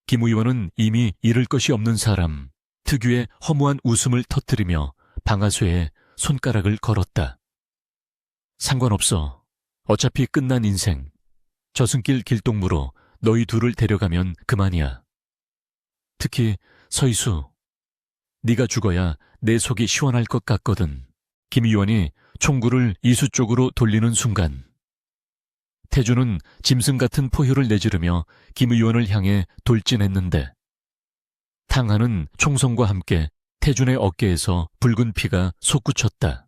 김 의원은 이미 잃을 것이 없는 사람, 특유의 허무한 웃음을 터뜨리며 방아쇠에 손가락을 걸었다. 상관없어. 어차피 끝난 인생. 저승길 길동무로 너희 둘을 데려가면 그만이야. 특히 서희수. 네가 죽어야 내 속이 시원할 것 같거든. 김 의원이 총구를 이수 쪽으로 돌리는 순간 태주는 짐승 같은 포효를 내지르며 김 의원을 향해 돌진했는데 탕하는 총성과 함께 태준의 어깨에서 붉은 피가 솟구쳤다.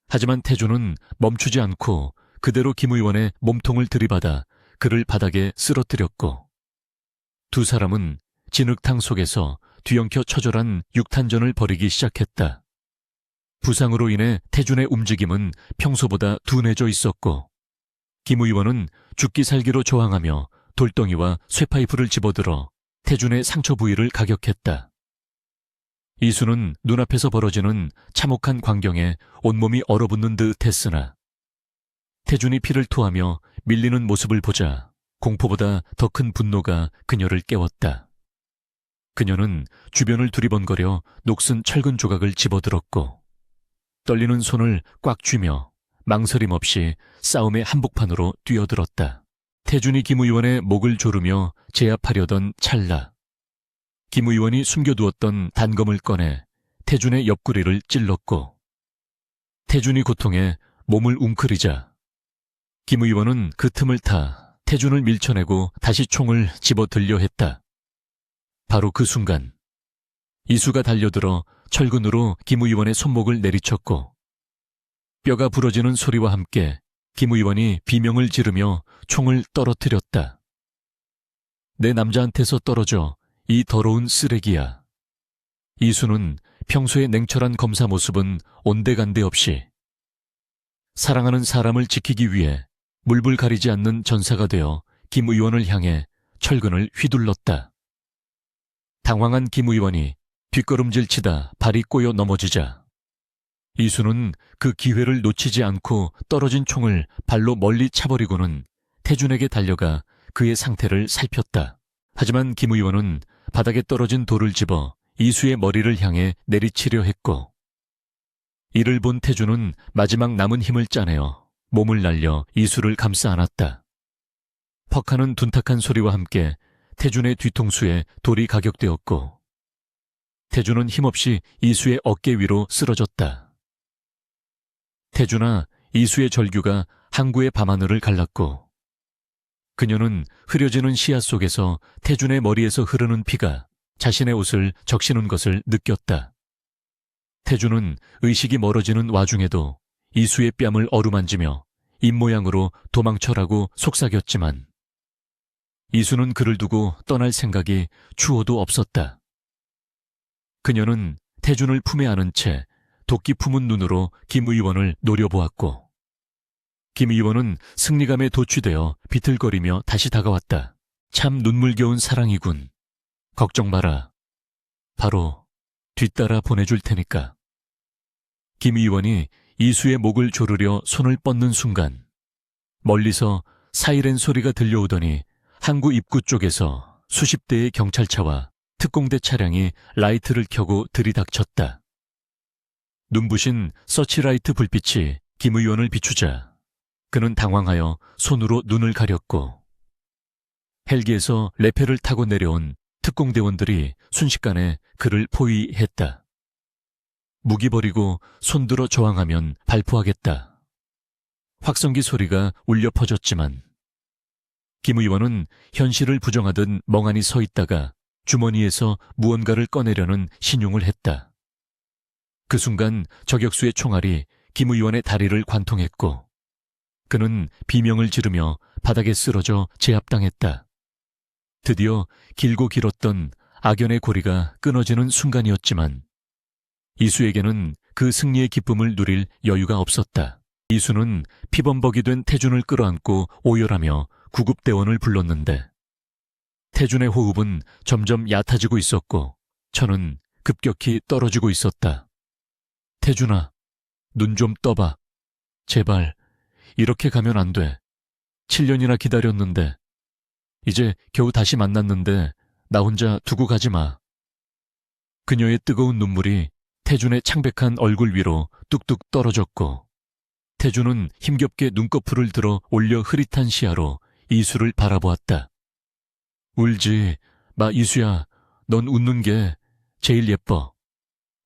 하지만 태준은 멈추지 않고 그대로 김 의원의 몸통을 들이받아 그를 바닥에 쓰러뜨렸고 두 사람은 진흙탕 속에서 뒤엉켜 처절한 육탄전을 벌이기 시작했다. 부상으로 인해 태준의 움직임은 평소보다 둔해져 있었고 김 의원은 죽기 살기로 저항하며 돌덩이와 쇠파이프를 집어들어 태준의 상처 부위를 가격했다. 이수는 눈앞에서 벌어지는 참혹한 광경에 온몸이 얼어붙는 듯 했으나 태준이 피를 토하며 밀리는 모습을 보자 공포보다 더 큰 분노가 그녀를 깨웠다. 그녀는 주변을 두리번거려 녹슨 철근 조각을 집어들었고 떨리는 손을 꽉 쥐며 망설임 없이 싸움의 한복판으로 뛰어들었다. 태준이 김 의원의 목을 조르며 제압하려던 찰나 김 의원이 숨겨두었던 단검을 꺼내 태준의 옆구리를 찔렀고 태준이 고통에 몸을 웅크리자 김 의원은 그 틈을 타 태준을 밀쳐내고 다시 총을 집어들려 했다. 바로 그 순간 이수가 달려들어 철근으로 김 의원의 손목을 내리쳤고 뼈가 부러지는 소리와 함께 김 의원이 비명을 지르며 총을 떨어뜨렸다. 내 남자한테서 떨어져 이 더러운 쓰레기야. 이수는 평소의 냉철한 검사 모습은 온데간데 없이 사랑하는 사람을 지키기 위해 물불 가리지 않는 전사가 되어 김 의원을 향해 철근을 휘둘렀다. 당황한 김 의원이 뒷걸음질치다 발이 꼬여 넘어지자 이수는 그 기회를 놓치지 않고 떨어진 총을 발로 멀리 차버리고는 태준에게 달려가 그의 상태를 살폈다. 하지만 김 의원은 바닥에 떨어진 돌을 집어 이수의 머리를 향해 내리치려 했고 이를 본 태준은 마지막 남은 힘을 짜내어 몸을 날려 이수를 감싸 안았다. 퍽하는 둔탁한 소리와 함께 태준의 뒤통수에 돌이 가격되었고 태준은 힘없이 이수의 어깨 위로 쓰러졌다. 태준아, 이수의 절규가 항구의 밤하늘을 갈랐고 그녀는 흐려지는 시야 속에서 태준의 머리에서 흐르는 피가 자신의 옷을 적시는 것을 느꼈다. 태준은 의식이 멀어지는 와중에도 이수의 뺨을 어루만지며 입모양으로 도망쳐라고 속삭였지만 이수는 그를 두고 떠날 생각이 추호도 없었다. 그녀는 태준을 품에 안은 채 도끼 품은 눈으로 김 의원을 노려보았고 김 의원은 승리감에 도취되어 비틀거리며 다시 다가왔다. 참 눈물겨운 사랑이군. 걱정 마라. 바로 뒤따라 보내줄 테니까. 김 의원이 이수의 목을 조르려 손을 뻗는 순간 멀리서 사이렌 소리가 들려오더니 항구 입구 쪽에서 수십 대의 경찰차와 특공대 차량이 라이트를 켜고 들이닥쳤다. 눈부신 서치라이트 불빛이 김 의원을 비추자 그는 당황하여 손으로 눈을 가렸고 헬기에서 레페를 타고 내려온 특공대원들이 순식간에 그를 포위했다. 무기 버리고 손들어 저항하면 발포하겠다. 확성기 소리가 울려 퍼졌지만 김 의원은 현실을 부정하듯 멍하니 서 있다가 주머니에서 무언가를 꺼내려는 신용을 했다. 그 순간 저격수의 총알이 김 의원의 다리를 관통했고 그는 비명을 지르며 바닥에 쓰러져 제압당했다. 드디어 길고 길었던 악연의 고리가 끊어지는 순간이었지만 이수에게는 그 승리의 기쁨을 누릴 여유가 없었다. 이수는 피범벅이 된 태준을 끌어안고 오열하며 구급대원을 불렀는데 태준의 호흡은 점점 얕아지고 있었고 천은 급격히 떨어지고 있었다. 태준아, 눈 좀 떠봐. 제발 이렇게 가면 안 돼. 7년이나 기다렸는데 이제 겨우 다시 만났는데 나 혼자 두고 가지 마. 그녀의 뜨거운 눈물이 태준의 창백한 얼굴 위로 뚝뚝 떨어졌고 태준은 힘겹게 눈꺼풀을 들어 올려 흐릿한 시야로 이수를 바라보았다. 울지 마, 이수야. 넌 웃는 게 제일 예뻐.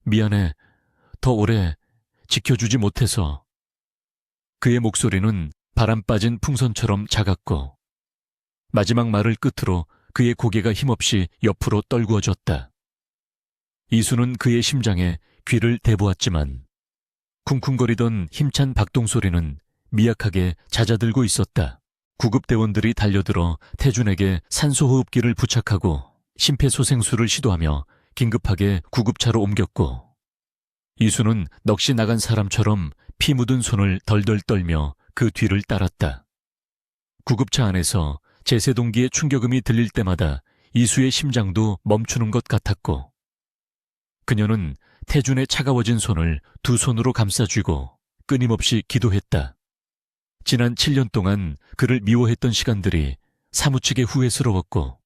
미안해. 더 오래 지켜주지 못해서. 그의 목소리는 바람 빠진 풍선처럼 작았고 마지막 말을 끝으로 그의 고개가 힘없이 옆으로 떨구어졌다. 이수는 그의 심장에 귀를 대보았지만 쿵쿵거리던 힘찬 박동소리는 미약하게 잦아들고 있었다. 구급대원들이 달려들어 태준에게 산소호흡기를 부착하고 심폐소생술을 시도하며 긴급하게 구급차로 옮겼고 이수는 넋이 나간 사람처럼 피 묻은 손을 덜덜 떨며 그 뒤를 따랐다. 구급차 안에서 제세동기의 충격음이 들릴 때마다 이수의 심장도 멈추는 것 같았고 그녀는 태준의 차가워진 손을 두 손으로 감싸쥐고 끊임없이 기도했다. 지난 7년 동안 그를 미워했던 시간들이 사무치게 후회스러웠고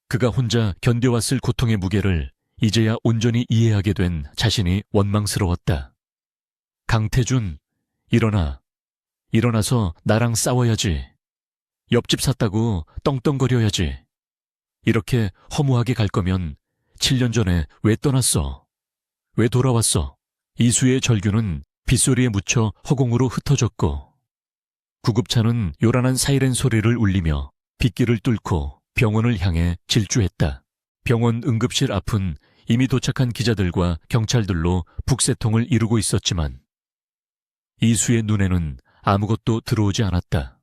그가 혼자 견뎌왔을 고통의 무게를 이제야 온전히 이해하게 된 자신이 원망스러웠다. 강태준, 일어나. 일어나서 나랑 싸워야지. 옆집 샀다고 떵떵거려야지. 이렇게 허무하게 갈 거면 7년 전에 왜 떠났어? 왜 돌아왔어? 이수의 절규는 빗소리에 묻혀 허공으로 흩어졌고 구급차는 요란한 사이렌 소리를 울리며 빗길을 뚫고 병원을 향해 질주했다. 병원 응급실 앞은 이미 도착한 기자들과 경찰들로 북새통을 이루고 있었지만 이수의 눈에는 아무것도 들어오지 않았다.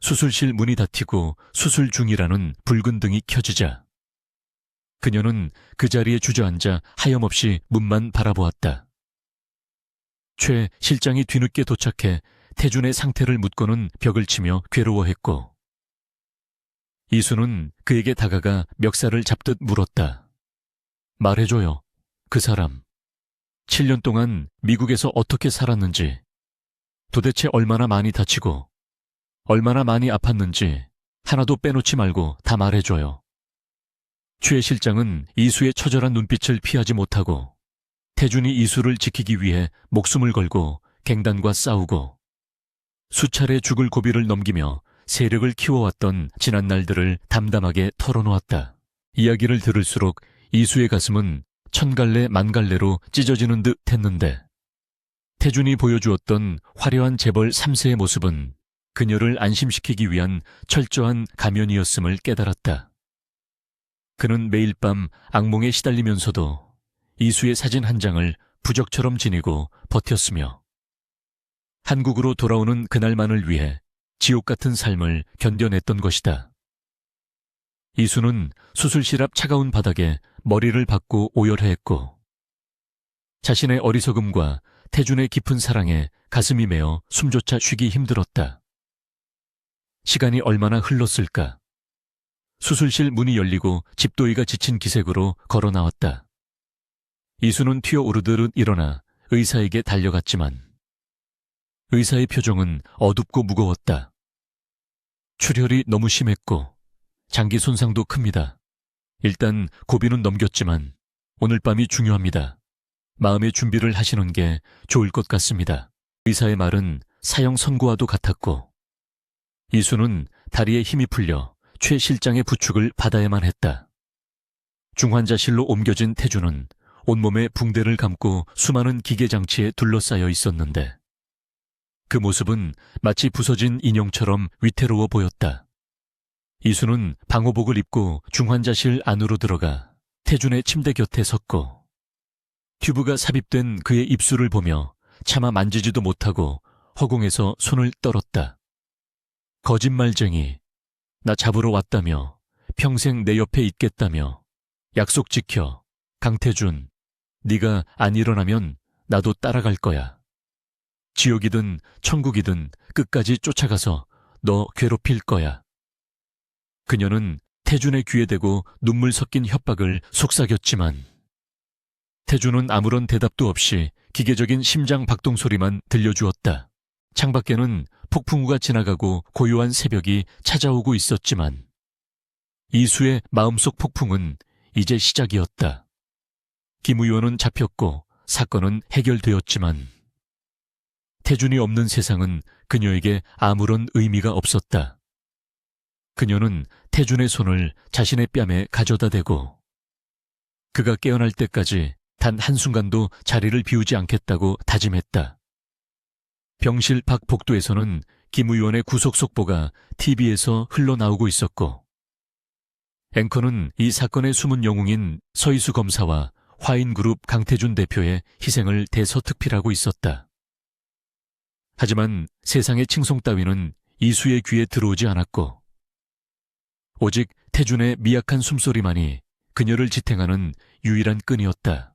수술실 문이 닫히고 수술 중이라는 붉은 등이 켜지자 그녀는 그 자리에 주저앉아 하염없이 문만 바라보았다. 최 실장이 뒤늦게 도착해 태준의 상태를 묻고는 벽을 치며 괴로워했고 이수는 그에게 다가가 멱살을 잡듯 물었다. 말해줘요. 그 사람. 7년 동안 미국에서 어떻게 살았는지, 도대체 얼마나 많이 다치고 얼마나 많이 아팠는지 하나도 빼놓지 말고 다 말해줘요. 최 실장은 이수의 처절한 눈빛을 피하지 못하고 태준이 이수를 지키기 위해 목숨을 걸고 갱단과 싸우고 수차례 죽을 고비를 넘기며 세력을 키워왔던 지난 날들을 담담하게 털어놓았다. 이야기를 들을수록 이수의 가슴은 천갈래 만갈래로 찢어지는 듯 했는데 태준이 보여주었던 화려한 재벌 3세의 모습은 그녀를 안심시키기 위한 철저한 가면이었음을 깨달았다. 그는 매일 밤 악몽에 시달리면서도 이수의 사진 한 장을 부적처럼 지니고 버텼으며 한국으로 돌아오는 그날만을 위해 지옥 같은 삶을 견뎌냈던 것이다. 이수는 수술실 앞 차가운 바닥에 머리를 박고 오열했고 자신의 어리석음과 태준의 깊은 사랑에 가슴이 메어 숨조차 쉬기 힘들었다. 시간이 얼마나 흘렀을까? 수술실 문이 열리고 집도이가 지친 기색으로 걸어 나왔다. 이수는 튀어오르듯 일어나 의사에게 달려갔지만 의사의 표정은 어둡고 무거웠다. 출혈이 너무 심했고 장기 손상도 큽니다. 일단 고비는 넘겼지만 오늘 밤이 중요합니다. 마음의 준비를 하시는 게 좋을 것 같습니다. 의사의 말은 사형 선고와도 같았고 이수는 다리에 힘이 풀려 최 실장의 부축을 받아야만 했다. 중환자실로 옮겨진 태준은 온몸에 붕대를 감고 수많은 기계장치에 둘러싸여 있었는데 그 모습은 마치 부서진 인형처럼 위태로워 보였다. 이수는 방호복을 입고 중환자실 안으로 들어가 태준의 침대 곁에 섰고 튜브가 삽입된 그의 입술을 보며 차마 만지지도 못하고 허공에서 손을 떨었다. 거짓말쟁이, 나 잡으러 왔다며, 평생 내 옆에 있겠다며, 약속 지켜, 강태준, 네가 안 일어나면 나도 따라갈 거야. 지옥이든 천국이든 끝까지 쫓아가서 너 괴롭힐 거야. 그녀는 태준의 귀에 대고 눈물 섞인 협박을 속삭였지만 태준은 아무런 대답도 없이 기계적인 심장 박동 소리만 들려주었다. 창밖에는 폭풍우가 지나가고 고요한 새벽이 찾아오고 있었지만 이수의 마음속 폭풍은 이제 시작이었다. 김 의원은 잡혔고 사건은 해결되었지만 태준이 없는 세상은 그녀에게 아무런 의미가 없었다. 그녀는 태준의 손을 자신의 뺨에 가져다 대고 그가 깨어날 때까지 단 한순간도 자리를 비우지 않겠다고 다짐했다. 병실 밖 복도에서는 김 의원의 구속 속보가 TV에서 흘러나오고 있었고 앵커는 이 사건의 숨은 영웅인 서희수 검사와 화인그룹 강태준 대표의 희생을 대서특필하고 있었다. 하지만 세상의 칭송 따위는 이수의 귀에 들어오지 않았고 오직 태준의 미약한 숨소리만이 그녀를 지탱하는 유일한 끈이었다.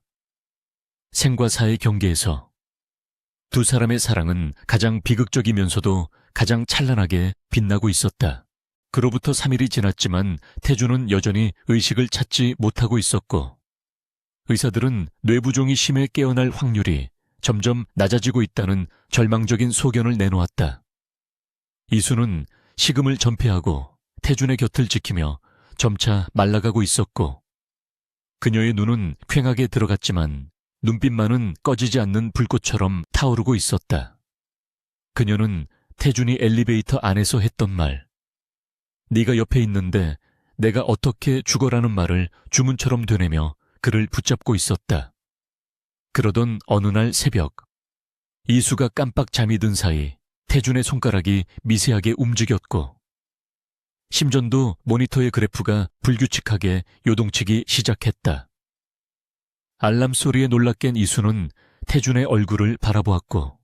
생과 사의 경계에서 두 사람의 사랑은 가장 비극적이면서도 가장 찬란하게 빛나고 있었다. 그로부터 3일이 지났지만 태준은 여전히 의식을 찾지 못하고 있었고 의사들은 뇌부종이 심해 깨어날 확률이 점점 낮아지고 있다는 절망적인 소견을 내놓았다. 이수는 식음을 전폐하고 태준의 곁을 지키며 점차 말라가고 있었고 그녀의 눈은 퀭하게 들어갔지만 눈빛만은 꺼지지 않는 불꽃처럼 타오르고 있었다. 그녀는 태준이 엘리베이터 안에서 했던 말, 네가 옆에 있는데 내가 어떻게 죽어라는 말을 주문처럼 되뇌며 그를 붙잡고 있었다. 그러던 어느 날 새벽, 이수가 깜빡 잠이 든 사이 태준의 손가락이 미세하게 움직였고 심전도 모니터의 그래프가 불규칙하게 요동치기 시작했다. 알람 소리에 놀라 깬 이수는 태준의 얼굴을 바라보았고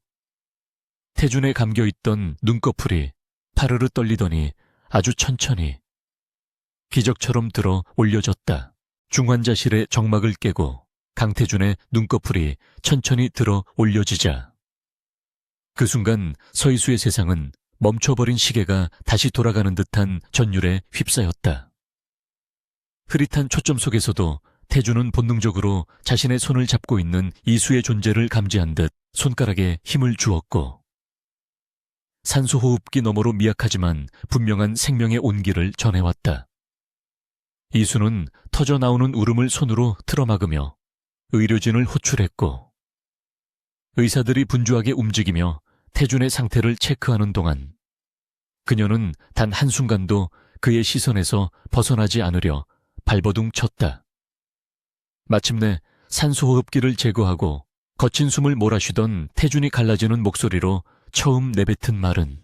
태준에 감겨있던 눈꺼풀이 파르르 떨리더니 아주 천천히 기적처럼 들어 올려졌다. 중환자실의 정막을 깨고 강태준의 눈꺼풀이 천천히 들어 올려지자 그 순간 서희수의 세상은 멈춰버린 시계가 다시 돌아가는 듯한 전율에 휩싸였다. 흐릿한 초점 속에서도 태준은 본능적으로 자신의 손을 잡고 있는 이수의 존재를 감지한 듯 손가락에 힘을 주었고 산소호흡기 너머로 미약하지만 분명한 생명의 온기를 전해왔다. 이수는 터져나오는 울음을 손으로 틀어막으며 의료진을 호출했고 의사들이 분주하게 움직이며 태준의 상태를 체크하는 동안 그녀는 단 한순간도 그의 시선에서 벗어나지 않으려 발버둥 쳤다. 마침내 산소호흡기를 제거하고 거친 숨을 몰아쉬던 태준이 갈라지는 목소리로 처음 내뱉은 말은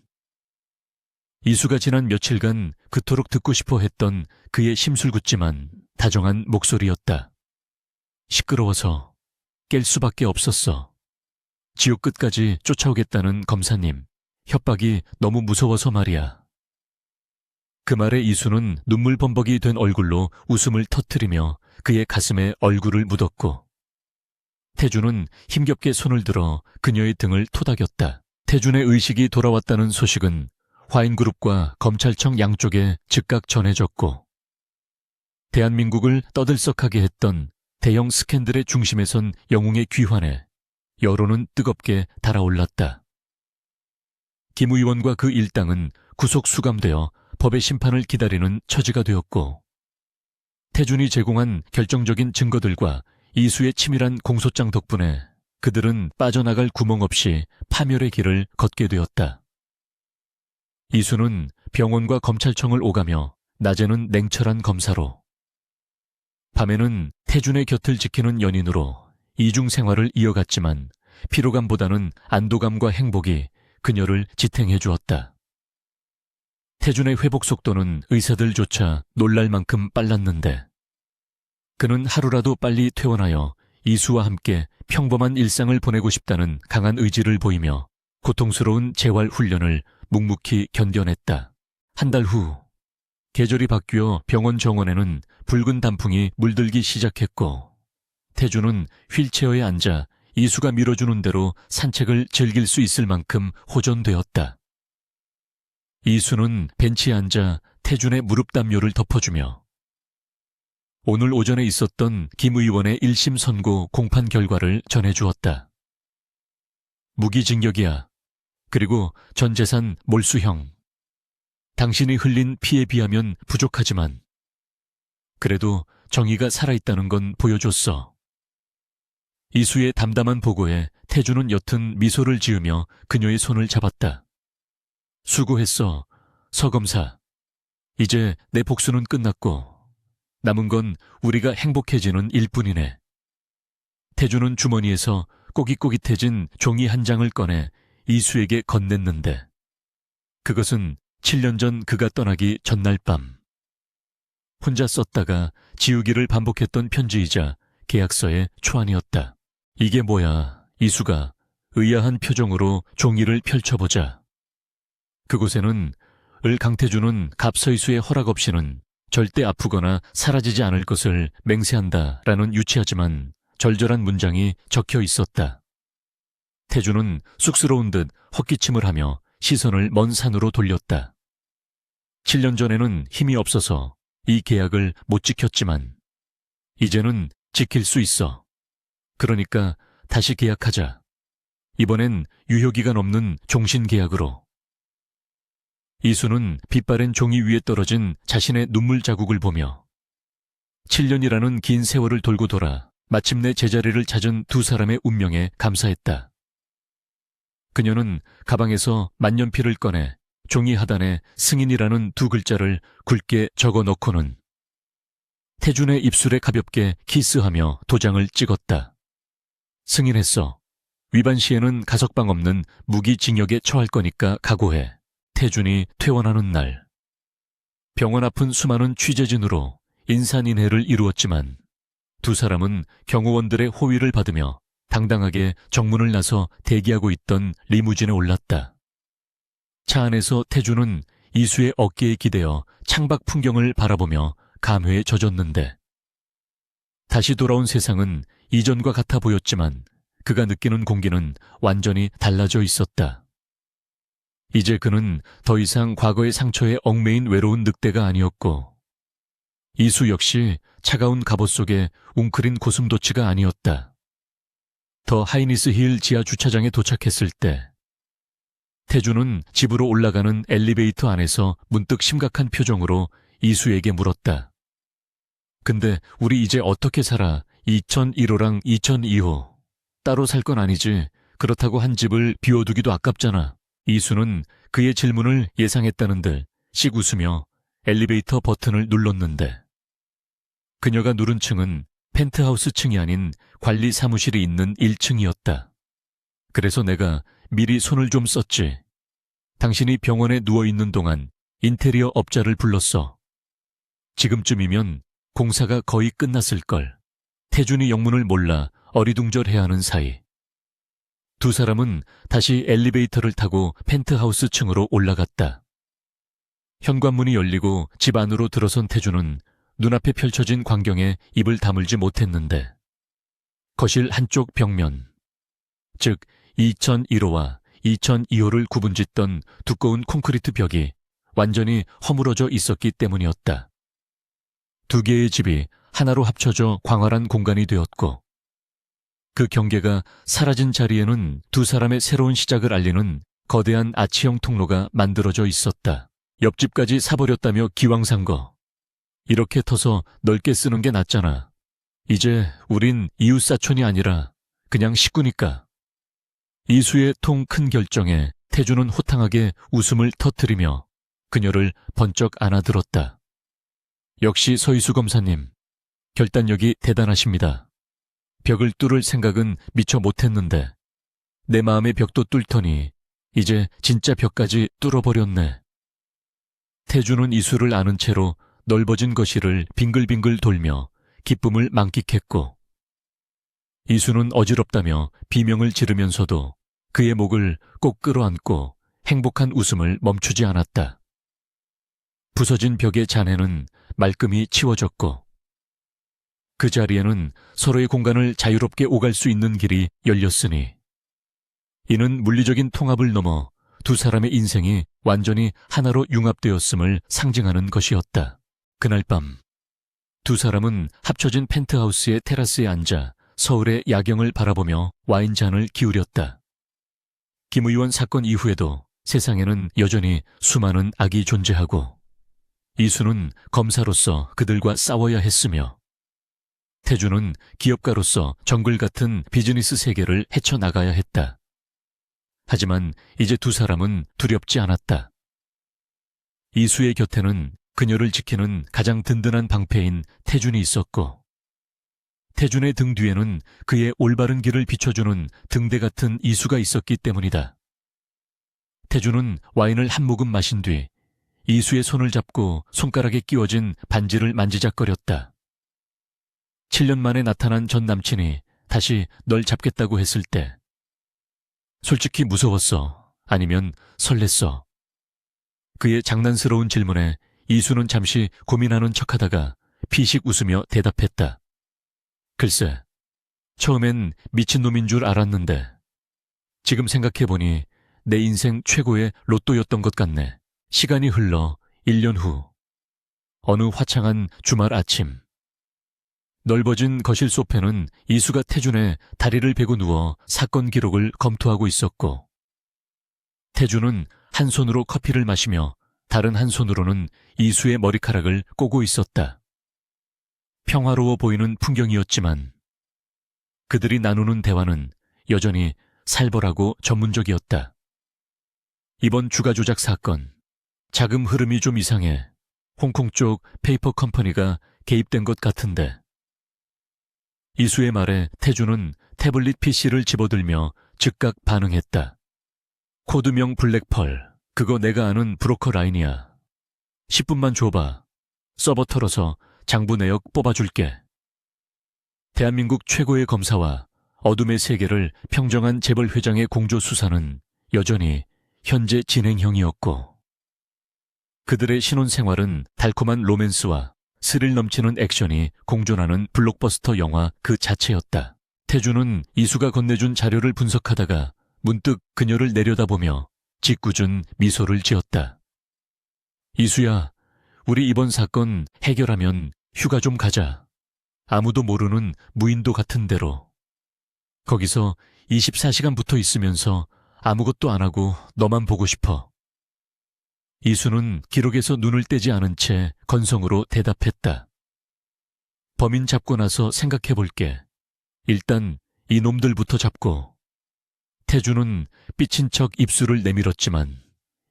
이수가 지난 며칠간 그토록 듣고 싶어 했던 그의 심술궂지만 다정한 목소리였다. 시끄러워서 깰 수밖에 없었어. 지옥 끝까지 쫓아오겠다는 검사님, 협박이 너무 무서워서 말이야. 그 말에 이수는 눈물 범벅이 된 얼굴로 웃음을 터뜨리며 그의 가슴에 얼굴을 묻었고 태준은 힘겹게 손을 들어 그녀의 등을 토닥였다. 태준의 의식이 돌아왔다는 소식은 화인그룹과 검찰청 양쪽에 즉각 전해졌고 대한민국을 떠들썩하게 했던 대형 스캔들의 중심에 선 영웅의 귀환에 여론은 뜨겁게 달아올랐다. 김 의원과 그 일당은 구속 수감되어 법의 심판을 기다리는 처지가 되었고 태준이 제공한 결정적인 증거들과 이수의 치밀한 공소장 덕분에 그들은 빠져나갈 구멍 없이 파멸의 길을 걷게 되었다. 이수는 병원과 검찰청을 오가며 낮에는 냉철한 검사로 밤에는 태준의 곁을 지키는 연인으로 이중 생활을 이어갔지만 피로감보다는 안도감과 행복이 그녀를 지탱해 주었다. 태준의 회복 속도는 의사들조차 놀랄 만큼 빨랐는데 그는 하루라도 빨리 퇴원하여 이수와 함께 평범한 일상을 보내고 싶다는 강한 의지를 보이며 고통스러운 재활 훈련을 묵묵히 견뎌냈다. 한 달 후 계절이 바뀌어 병원 정원에는 붉은 단풍이 물들기 시작했고 태준은 휠체어에 앉아 이수가 밀어주는 대로 산책을 즐길 수 있을 만큼 호전되었다. 이수는 벤치에 앉아 태준의 무릎 담요를 덮어주며 오늘 오전에 있었던 김 의원의 1심 선고 공판 결과를 전해주었다. 무기징역이야. 그리고 전 재산 몰수형. 당신이 흘린 피에 비하면 부족하지만 그래도 정의가 살아있다는 건 보여줬어. 이수의 담담한 보고에 태준은 옅은 미소를 지으며 그녀의 손을 잡았다. 수고했어, 서 검사. 이제 내 복수는 끝났고 남은 건 우리가 행복해지는 일뿐이네. 태준은 주머니에서 꼬깃꼬깃해진 종이 한 장을 꺼내 이수에게 건넸는데 그것은 7년 전 그가 떠나기 전날 밤 혼자 썼다가 지우기를 반복했던 편지이자 계약서의 초안이었다. 이게 뭐야, 이수가 의아한 표정으로 종이를 펼쳐보자. 그곳에는 을 강태준은 갑서이수의 허락 없이는 절대 아프거나 사라지지 않을 것을 맹세한다라는 유치하지만 절절한 문장이 적혀 있었다. 태준은 쑥스러운 듯 헛기침을 하며 시선을 먼 산으로 돌렸다. 7년 전에는 힘이 없어서 이 계약을 못 지켰지만 이제는 지킬 수 있어. 그러니까 다시 계약하자. 이번엔 유효기간 없는 종신계약으로. 이수는 빛바랜 종이 위에 떨어진 자신의 눈물 자국을 보며 7년이라는 긴 세월을 돌고 돌아 마침내 제자리를 찾은 두 사람의 운명에 감사했다. 그녀는 가방에서 만년필을 꺼내 종이 하단에 승인이라는 두 글자를 굵게 적어 넣고는 태준의 입술에 가볍게 키스하며 도장을 찍었다. 승인했어. 위반 시에는 가석방 없는 무기징역에 처할 거니까 각오해. 태준이 퇴원하는 날 병원 앞은 수많은 취재진으로 인산인해를 이루었지만 두 사람은 경호원들의 호위를 받으며 당당하게 정문을 나서 대기하고 있던 리무진에 올랐다. 차 안에서 태준은 이수의 어깨에 기대어 창밖 풍경을 바라보며 감회에 젖었는데 다시 돌아온 세상은 이전과 같아 보였지만 그가 느끼는 공기는 완전히 달라져 있었다. 이제 그는 더 이상 과거의 상처에 얽매인 외로운 늑대가 아니었고 이수 역시 차가운 갑옷 속에 웅크린 고슴도치가 아니었다. 더 하이니스 힐 지하 주차장에 도착했을 때 태준은 집으로 올라가는 엘리베이터 안에서 문득 심각한 표정으로 이수에게 물었다. 근데 우리 이제 어떻게 살아? 2001호랑 2002호. 따로 살 건 아니지. 그렇다고 한 집을 비워두기도 아깝잖아. 이수는 그의 질문을 예상했다는 듯 씩 웃으며 엘리베이터 버튼을 눌렀는데 그녀가 누른 층은 펜트하우스 층이 아닌 관리 사무실이 있는 1층이었다. 그래서 내가 미리 손을 좀 썼지. 당신이 병원에 누워있는 동안 인테리어 업자를 불렀어. 지금쯤이면 공사가 거의 끝났을걸. 태준이 영문을 몰라 어리둥절해야 하는 사이 두 사람은 다시 엘리베이터를 타고 펜트하우스 층으로 올라갔다. 현관문이 열리고 집 안으로 들어선 태준은 눈앞에 펼쳐진 광경에 입을 다물지 못했는데 거실 한쪽 벽면, 즉 2001호와 2002호를 구분짓던 두꺼운 콘크리트 벽이 완전히 허물어져 있었기 때문이었다. 두 개의 집이 하나로 합쳐져 광활한 공간이 되었고, 그 경계가 사라진 자리에는 두 사람의 새로운 시작을 알리는 거대한 아치형 통로가 만들어져 있었다. 옆집까지 사버렸다며 기왕 산 거. 이렇게 터서 넓게 쓰는 게 낫잖아. 이제 우린 이웃사촌이 아니라 그냥 식구니까. 이수의 통 큰 결정에 태주는 호탕하게 웃음을 터뜨리며 그녀를 번쩍 안아들었다. 역시 서희수 검사님, 결단력이 대단하십니다. 벽을 뚫을 생각은 미처 못했는데 내 마음의 벽도 뚫더니 이제 진짜 벽까지 뚫어버렸네. 태주는 이수를 아는 채로 넓어진 거실을 빙글빙글 돌며 기쁨을 만끽했고, 이수는 어지럽다며 비명을 지르면서도 그의 목을 꼭 끌어안고 행복한 웃음을 멈추지 않았다. 부서진 벽의 잔해는 말끔히 치워졌고, 그 자리에는 서로의 공간을 자유롭게 오갈 수 있는 길이 열렸으니, 이는 물리적인 통합을 넘어 두 사람의 인생이 완전히 하나로 융합되었음을 상징하는 것이었다. 그날 밤, 두 사람은 합쳐진 펜트하우스의 테라스에 앉아 서울의 야경을 바라보며 와인잔을 기울였다. 김 의원 사건 이후에도 세상에는 여전히 수많은 악이 존재하고, 이수는 검사로서 그들과 싸워야 했으며, 태주는 기업가로서 정글 같은 비즈니스 세계를 헤쳐나가야 했다. 하지만 이제 두 사람은 두렵지 않았다. 이수의 곁에는 그녀를 지키는 가장 든든한 방패인 태준이 있었고, 태준의 등 뒤에는 그의 올바른 길을 비춰주는 등대 같은 이수가 있었기 때문이다. 태준은 와인을 한 모금 마신 뒤 이수의 손을 잡고 손가락에 끼워진 반지를 만지작거렸다. 7년 만에 나타난 전 남친이 다시 널 잡겠다고 했을 때 솔직히 무서웠어? 아니면 설렜어? 그의 장난스러운 질문에 이수는 잠시 고민하는 척하다가 피식 웃으며 대답했다. 글쎄, 처음엔 미친놈인 줄 알았는데 지금 생각해보니 내 인생 최고의 로또였던 것 같네. 시간이 흘러 1년 후 어느 화창한 주말 아침, 넓어진 거실 소파는 이수가 태준의 다리를 베고 누워 사건 기록을 검토하고 있었고, 태준은 한 손으로 커피를 마시며 다른 한 손으로는 이수의 머리카락을 꼬고 있었다. 평화로워 보이는 풍경이었지만 그들이 나누는 대화는 여전히 살벌하고 전문적이었다. 이번 주가 조작 사건, 자금 흐름이 좀 이상해. 홍콩 쪽 페이퍼 컴퍼니가 개입된 것 같은데. 이수의 말에 태준은 태블릿 PC를 집어들며 즉각 반응했다. 코드명 블랙펄, 그거 내가 아는 브로커 라인이야. 10분만 줘봐. 서버 털어서 장부 내역 뽑아줄게. 대한민국 최고의 검사와 어둠의 세계를 평정한 재벌 회장의 공조 수사는 여전히 현재 진행형이었고, 그들의 신혼생활은 달콤한 로맨스와 스릴 넘치는 액션이 공존하는 블록버스터 영화 그 자체였다. 태주는 이수가 건네준 자료를 분석하다가 문득 그녀를 내려다보며 짓궂은 미소를 지었다. 이수야, 우리 이번 사건 해결하면 휴가 좀 가자. 아무도 모르는 무인도 같은 데로. 거기서 24시간 붙어 있으면서 아무것도 안 하고 너만 보고 싶어. 이수는 기록에서 눈을 떼지 않은 채 건성으로 대답했다. 범인 잡고 나서 생각해 볼게. 일단 이 놈들부터 잡고. 태주는 삐친 척 입술을 내밀었지만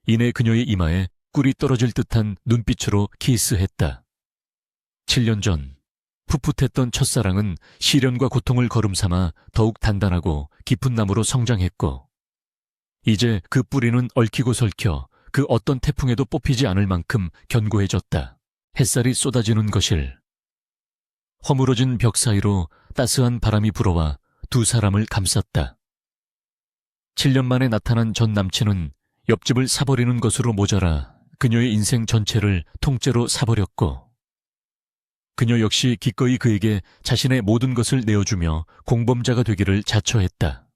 이내 그녀의 이마에 꿀이 떨어질 듯한 눈빛으로 키스했다. 7년 전 풋풋했던 첫사랑은 시련과 고통을 거름삼아 더욱 단단하고 깊은 나무로 성장했고, 이제 그 뿌리는 얽히고 설켜 그 어떤 태풍에도 뽑히지 않을 만큼 견고해졌다. 햇살이 쏟아지는 거실. 허물어진 벽 사이로 따스한 바람이 불어와 두 사람을 감쌌다. 7년 만에 나타난 전 남친은 옆집을 사버리는 것으로 모자라 그녀의 인생 전체를 통째로 사버렸고, 그녀 역시 기꺼이 그에게 자신의 모든 것을 내어주며 공범자가 되기를 자처했다.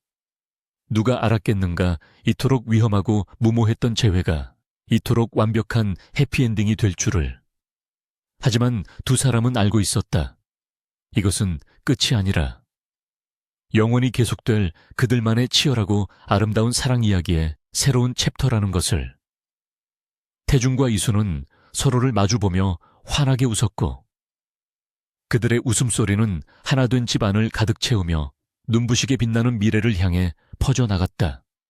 누가 알았겠는가 이토록 위험하고 무모했던 재회가 이토록 완벽한 해피엔딩이 될 줄을. 하지만 두 사람은 알고 있었다. 이것은 끝이 아니라 영원히 계속될 그들만의 치열하고 아름다운 사랑 이야기의 새로운 챕터라는 것을. 태중과 이수는 서로를 마주보며 환하게 웃었고 그들의 웃음소리는 하나 된 집 안을 가득 채우며 눈부시게 빛나는 미래를 향해 퍼져나갔다.